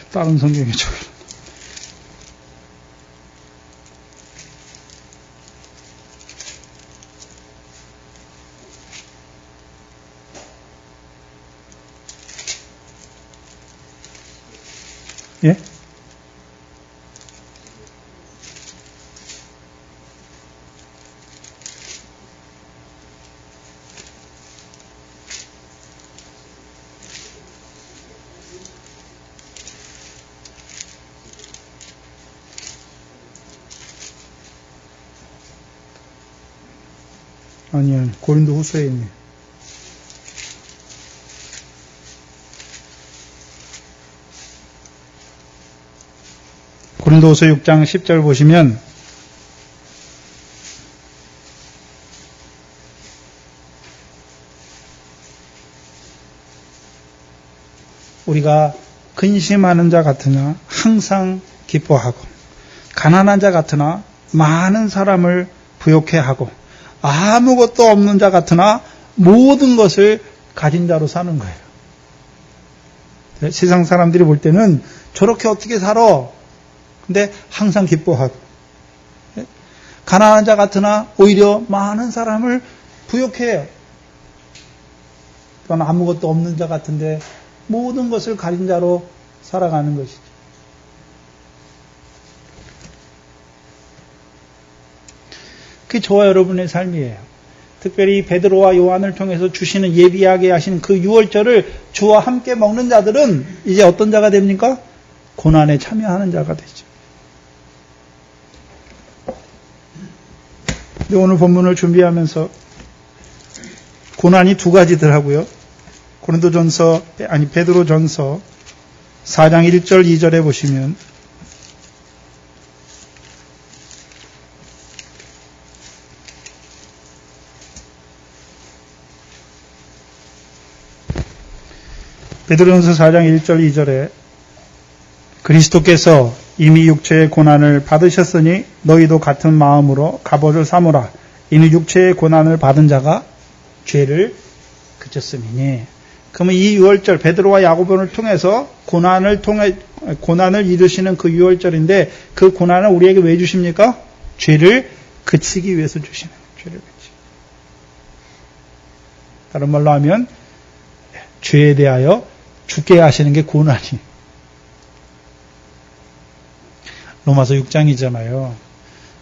10절 다른 성경에 적혀. 예? 아니요, 고린도 후서에 있네. 고린도후서 6장 10절 보시면 우리가 근심하는 자 같으나 항상 기뻐하고 가난한 자 같으나 많은 사람을 부욕해 하고 아무것도 없는 자 같으나 모든 것을 가진 자로 사는 거예요. 세상 사람들이 볼 때는 저렇게 어떻게 살아? 근데 항상 기뻐하고 가난한 자 같으나 오히려 많은 사람을 부욕해요. 또한 아무것도 없는 자 같은데 모든 것을 가진 자로 살아가는 것이죠. 그게 저와 여러분의 삶이에요. 특별히 베드로와 요한을 통해서 주시는 예비하게 하시는 그 유월절을 주와 함께 먹는 자들은 이제 어떤 자가 됩니까? 고난에 참여하는 자가 되죠. 오늘 본문을 준비하면서 고난이 두 가지더라고요. 베드로전서 4장 1절 2절에 보시면 베드로전서 4장 1절 2절에 그리스도께서 이미 육체의 고난을 받으셨으니 너희도 같은 마음으로 갑옷을 삼으라. 이는 육체의 고난을 받은 자가 죄를 그쳤음이니. 그러면 이 유월절 베드로와 야고보를 통해서 고난을 이루시는 그 유월절인데 그 고난을 우리에게 왜 주십니까? 죄를 그치기 위해서 주시는 거예요. 죄를 그치기. 다른 말로 하면 죄에 대하여 죽게 하시는 게 고난이에요. 로마서 6장이잖아요.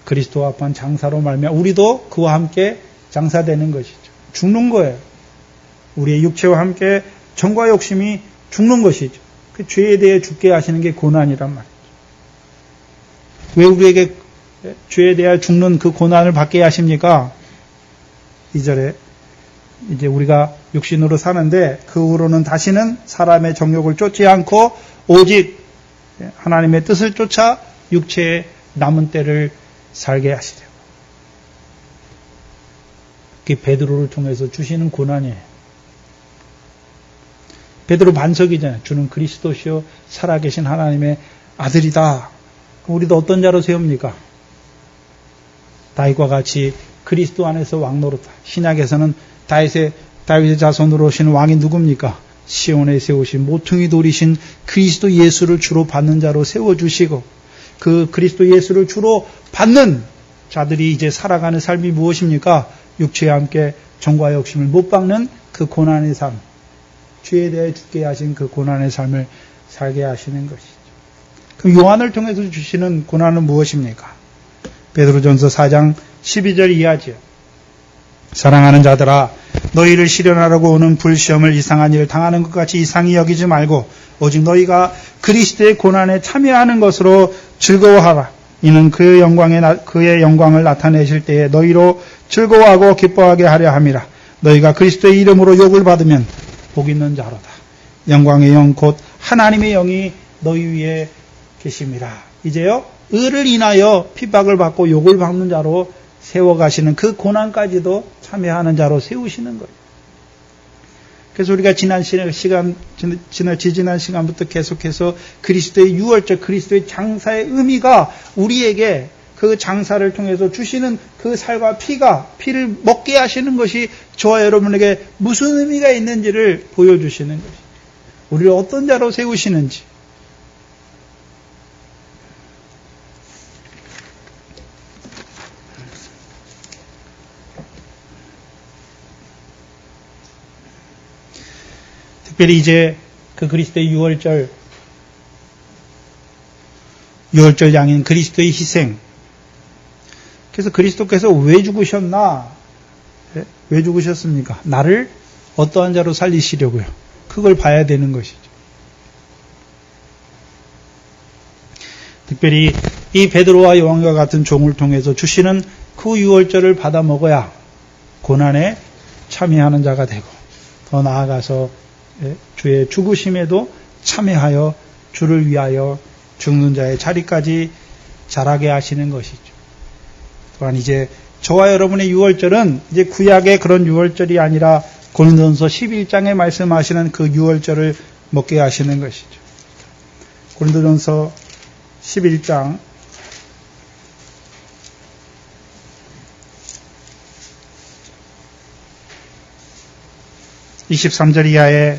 그리스도와 합한 장사로 말미암아 우리도 그와 함께 장사되는 것이죠. 죽는 거예요. 우리의 육체와 함께 정과 욕심이 죽는 것이죠. 그 죄에 대해 죽게 하시는 게 고난이란 말이죠. 왜 우리에게 죄에 대해 죽는 그 고난을 받게 하십니까? 2절에 이제 우리가 육신으로 사는데 그 후로는 다시는 사람의 정욕을 쫓지 않고 오직 하나님의 뜻을 쫓아 육체의 남은 때를 살게 하시려고. 그게 베드로를 통해서 주시는 고난이에요. 베드로 반석이잖아요. 주는 그리스도시요 살아계신 하나님의 아들이다. 우리도 어떤 자로 세웁니까? 다윗과 같이 그리스도 안에서 왕노릇다. 신약에서는 다윗의 자손으로 오신 왕이 누굽니까? 시온에 세우신 모퉁이 돌이신 그리스도 예수를 주로 받는 자로 세워주시고 그 그리스도 예수를 주로 받는 자들이 이제 살아가는 삶이 무엇입니까? 육체와 함께 정과 욕심을 못 박는 그 고난의 삶, 죄에 대해 죽게 하신 그 고난의 삶을 살게 하시는 것이죠. 그럼 요한을 통해서 주시는 고난은 무엇입니까? 베드로전서 4장 12절 이하지요. 사랑하는 자들아 너희를 시련하려고 오는 불시험을 이상한 일을 당하는 것 같이 이상히 여기지 말고 오직 너희가 그리스도의 고난에 참여하는 것으로 즐거워하라. 이는 그의 영광을 나타내실 때에 너희로 즐거워하고 기뻐하게 하려 함이라. 너희가 그리스도의 이름으로 욕을 받으면 복 있는 자로다. 영광의 영 곧 하나님의 영이 너희 위에 계심이라. 이제요 의를 인하여 핍박을 받고 욕을 받는 자로 세워가시는 그 고난까지도 참여하는 자로 세우시는 거예요. 그래서 우리가 지난 시간부터 계속해서 그리스도의 유월절, 그리스도의 장사의 의미가 우리에게 그 장사를 통해서 주시는 그 살과 피를 먹게 하시는 것이 저와 여러분에게 무슨 의미가 있는지를 보여주시는 것이죠. 우리를 어떤 자로 세우시는지. 특별히 이제 그 그리스도의 유월절 양인 그리스도의 희생. 그래서 그리스도께서 왜 죽으셨나? 왜 죽으셨습니까? 나를 어떠한 자로 살리시려고요. 그걸 봐야 되는 것이죠. 특별히 이 베드로와 요한과 같은 종을 통해서 주시는 그 유월절을 받아 먹어야 고난에 참여하는 자가 되고 더 나아가서 주의 죽으심에도 참여하여 주를 위하여 죽는 자의 자리까지 자라게 하시는 것이죠. 또한 이제 저와 여러분의 유월절은 이제 구약의 그런 유월절이 아니라 고린도전서 11장에 말씀하시는 그 유월절을 먹게 하시는 것이죠. 고린도전서 11장 23절 이하에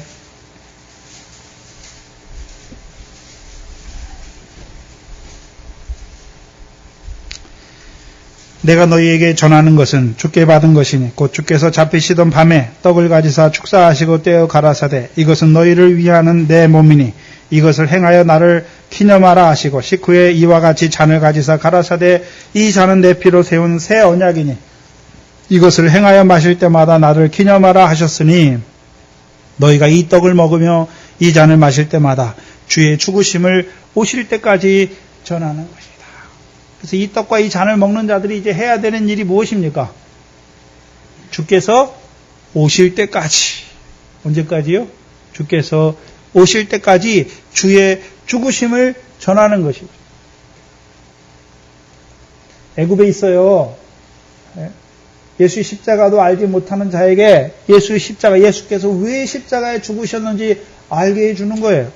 내가 너희에게 전하는 것은 주께 받은 것이니 곧 주께서 잡히시던 밤에 떡을 가지사 축사하시고 떼어 가라사대 이것은 너희를 위하는 내 몸이니 이것을 행하여 나를 기념하라 하시고 식후에 이와 같이 잔을 가지사 가라사대 이 잔은 내 피로 세운 새 언약이니 이것을 행하여 마실 때마다 나를 기념하라 하셨으니 너희가 이 떡을 먹으며 이 잔을 마실 때마다 주의 죽으심을 오실 때까지 전하는 것이다. 그래서 이 떡과 이 잔을 먹는 자들이 이제 해야 되는 일이 무엇입니까? 주께서 오실 때까지. 언제까지요? 주께서 오실 때까지 주의 죽으심을 전하는 것이죠. 애굽에 있어요. 예수의 십자가도 알지 못하는 자에게 예수의 십자가, 예수께서 왜 십자가에 죽으셨는지 알게 해주는 거예요.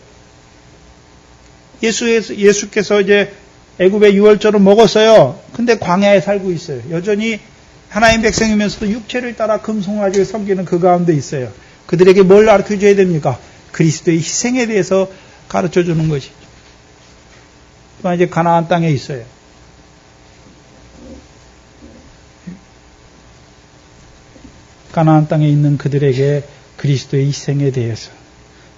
예수께서 이제 애굽의 유월절을 먹었어요. 근데 광야에 살고 있어요. 여전히 하나님 백성이면서도 육체를 따라 금송아지를 섬기는 그 가운데 있어요. 그들에게 뭘 가르쳐줘야 됩니까? 그리스도의 희생에 대해서 가르쳐주는 것이죠. 또 이제 가나안 땅에 있어요. 가나안 땅에 있는 그들에게 그리스도의 희생에 대해서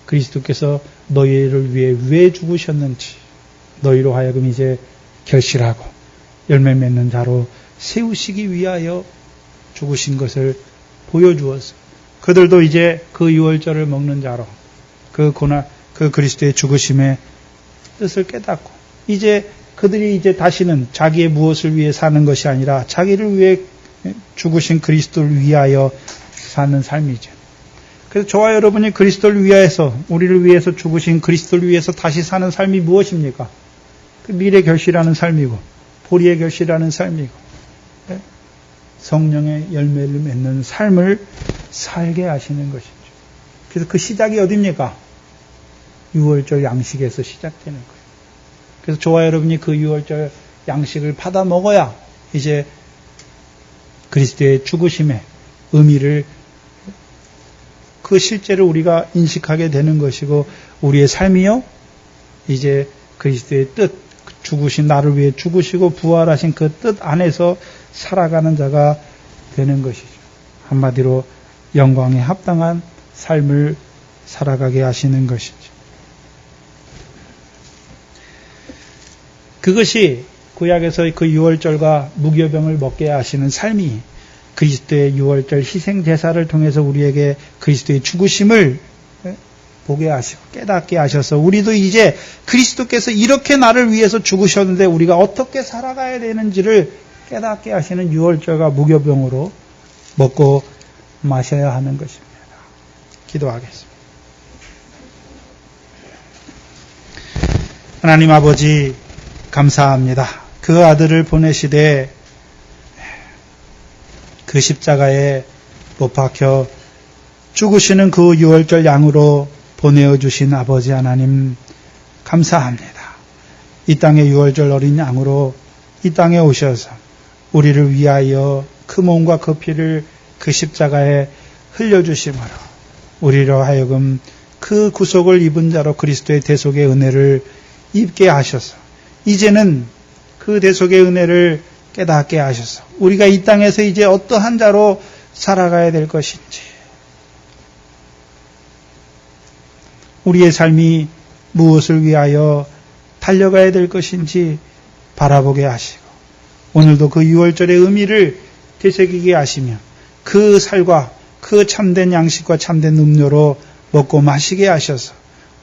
그리스도께서 너희를 위해 왜 죽으셨는지 너희로 하여금 이제 결실하고 열매 맺는 자로 세우시기 위하여 죽으신 것을 보여주었어요. 그들도 이제 그 유월절을 먹는 자로 그 그리스도의 죽으심의 뜻을 깨닫고 이제 그들이 이제 다시는 자기의 무엇을 위해 사는 것이 아니라 자기를 위해 죽으신 그리스도를 위하여 사는 삶이죠. 그래서 저와 여러분이 그리스도를 위하여서 우리를 위해서 죽으신 그리스도를 위해서 다시 사는 삶이 무엇입니까? 그 미래 결실하는 삶이고 보리의 결실하는 삶이고 성령의 열매를 맺는 삶을 살게 하시는 것이죠. 그래서 그 시작이 어디입니까? 유월절 양식에서 시작되는 거예요. 그래서 저와 여러분이 그 유월절 양식을 받아 먹어야 이제 그리스도의 죽으심의 의미를 그 실제를 우리가 인식하게 되는 것이고 우리의 삶이요 이제 그리스도의 뜻 죽으신 나를 위해 죽으시고 부활하신 그 뜻 안에서 살아가는 자가 되는 것이죠. 한마디로 영광에 합당한 삶을 살아가게 하시는 것이죠. 그것이 구약에서 그 유월절과 무교병을 먹게 하시는 삶이 그리스도의 유월절 희생 제사를 통해서 우리에게 그리스도의 죽으심을 보게 하시고 깨닫게 하셔서 우리도 이제 그리스도께서 이렇게 나를 위해서 죽으셨는데 우리가 어떻게 살아가야 되는지를 깨닫게 하시는 유월절과 무교병으로 먹고 마셔야 하는 것입니다. 기도하겠습니다. 하나님 아버지 감사합니다. 그 아들을 보내시되 그 십자가에 못 박혀 죽으시는 그 유월절 양으로 보내어 주신 아버지 하나님 감사합니다. 이 땅의 유월절 어린 양으로 이 땅에 오셔서 우리를 위하여 그 몸과 그 피를 그 십자가에 흘려주심으로 우리로 하여금 그 구속을 입은 자로 그리스도의 대속의 은혜를 입게 하셔서 이제는 그 대속의 은혜를 깨닫게 하셔서 우리가 이 땅에서 이제 어떠한 자로 살아가야 될 것인지 우리의 삶이 무엇을 위하여 달려가야 될 것인지 바라보게 하시고 오늘도 그 유월절의 의미를 되새기게 하시며 그 살과 그 참된 양식과 참된 음료로 먹고 마시게 하셔서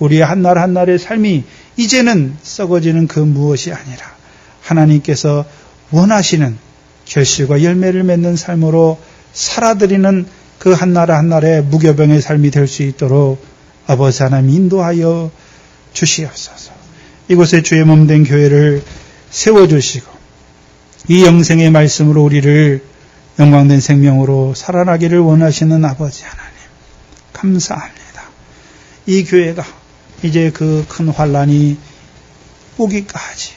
우리의 한날 한날의 삶이 이제는 썩어지는 그 무엇이 아니라 하나님께서 원하시는 결실과 열매를 맺는 삶으로 살아드리는 그 한날 한날의 무교병의 삶이 될 수 있도록 아버지 하나님 인도하여 주시옵소서. 이곳에 주의 몸된 교회를 세워주시고 이 영생의 말씀으로 우리를 영광된 생명으로 살아나기를 원하시는 아버지 하나님 감사합니다. 이 교회가 이제 그 큰 환란이 오기까지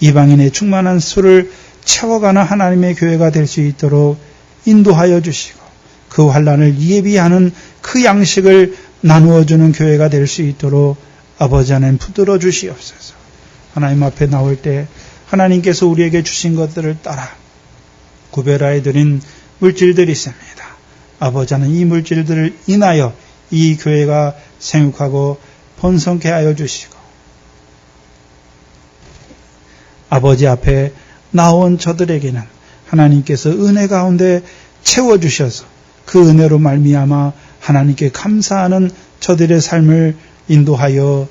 이방인의 충만한 수를 채워가는 하나님의 교회가 될 수 있도록 인도하여 주시고 그 환란을 예비하는 그 양식을 나누어주는 교회가 될 수 있도록 아버지 하나님 붙들어 주시옵소서. 하나님 앞에 나올 때 하나님께서 우리에게 주신 것들을 따라 구별하여 드린 물질들이 있습니다. 아버지는 이 물질들을 인하여 이 교회가 생육하고 번성케 하여 주시고 아버지 앞에 나온 저들에게는 하나님께서 은혜 가운데 채워주셔서 그 은혜로 말미암아 하나님께 감사하는 저들의 삶을 인도하여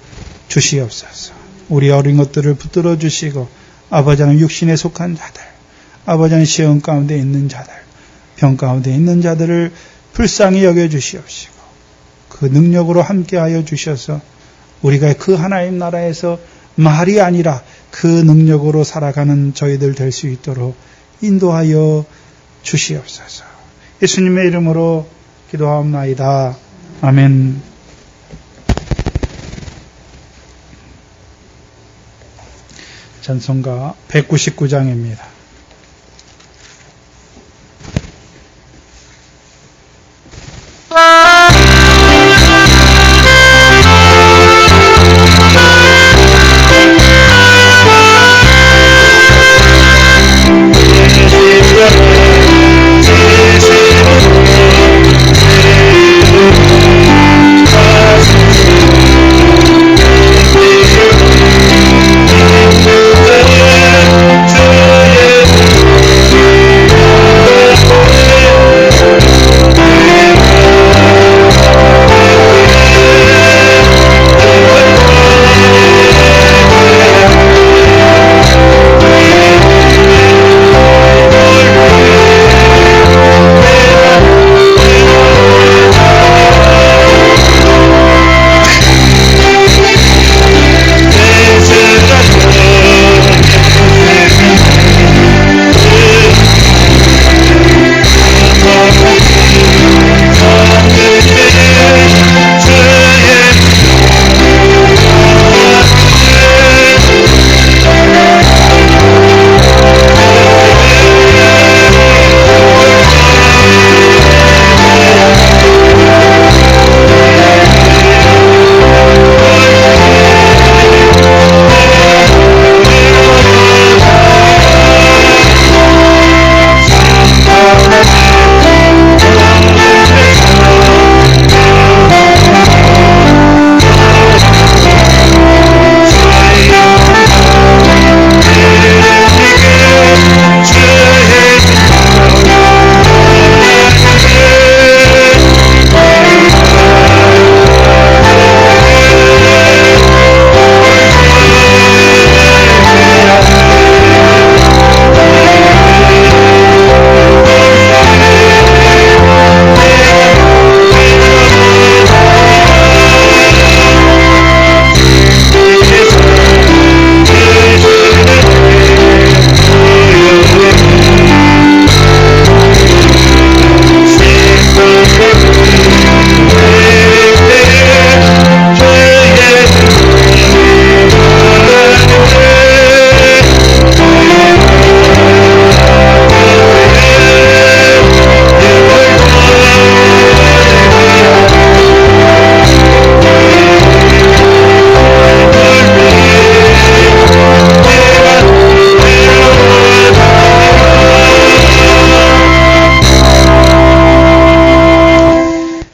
주시옵소서. 우리 어린 것들을 붙들어 주시고 아버지는 육신에 속한 자들, 아버지는 시험 가운데 있는 자들, 병 가운데 있는 자들을 불쌍히 여겨주시옵시고 그 능력으로 함께하여 주셔서 우리가 그 하나님 나라에서 말이 아니라 그 능력으로 살아가는 저희들 될 수 있도록 인도하여 주시옵소서. 예수님의 이름으로 기도하옵나이다. 아멘. 찬송가 199장입니다.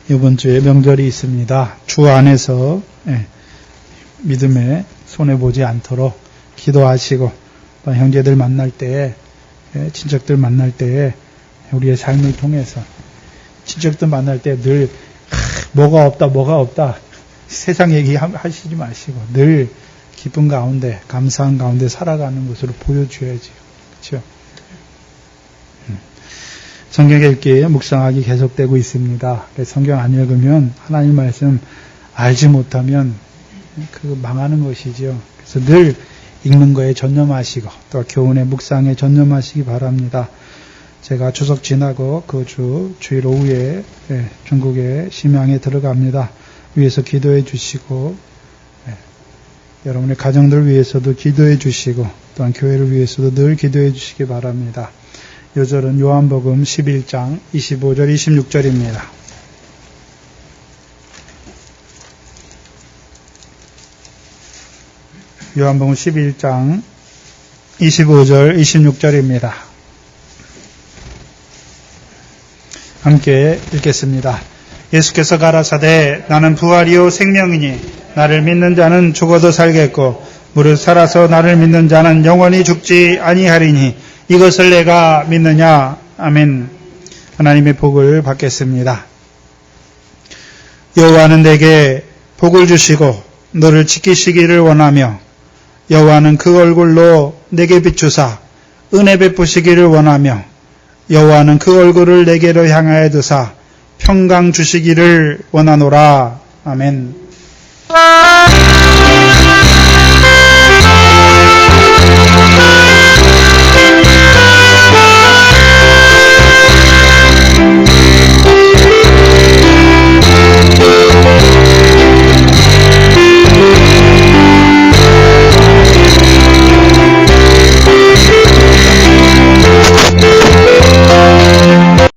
이번 주에 명절이 있습니다. 주 안에서 믿음에 손해보지 않도록 기도하시고 또 형제들 만날 때, 친척들 만날 때 우리의 삶을 통해서 친척들 만날 때 늘 뭐가 없다 세상 얘기 하시지 마시고 늘 기쁨 가운데 감사한 가운데 살아가는 것으로 보여줘야지. 그렇죠? 성경 읽기, 묵상하기 계속되고 있습니다. 성경 안 읽으면 하나님 말씀 알지 못하면 그 망하는 것이죠. 그래서 늘 읽는 거에 전념하시고 또 교훈의 묵상에 전념하시기 바랍니다. 제가 추석 지나고 그 주일 오후에 중국의 심양에 들어갑니다. 위에서 기도해 주시고 여러분의 가정들 위해서도 기도해 주시고 또한 교회를 위해서도 늘 기도해 주시기 바랍니다. 요절은 요한복음 11장 25절 26절입니다. 요한복음 11장 25절 26절입니다. 함께 읽겠습니다. 예수께서 가라사대 나는 부활이요 생명이니 나를 믿는 자는 죽어도 살겠고 무릇 살아서 나를 믿는 자는 영원히 죽지 아니하리니 이것을 내가 믿느냐. 아멘. 하나님의 복을 받겠습니다. 여호와는 내게 복을 주시고 너를 지키시기를 원하며 여호와는 그 얼굴로 내게 비추사 은혜 베푸시기를 원하며 여호와는 그 얼굴을 내게로 향하여 두사 평강 주시기를 원하노라. 아멘.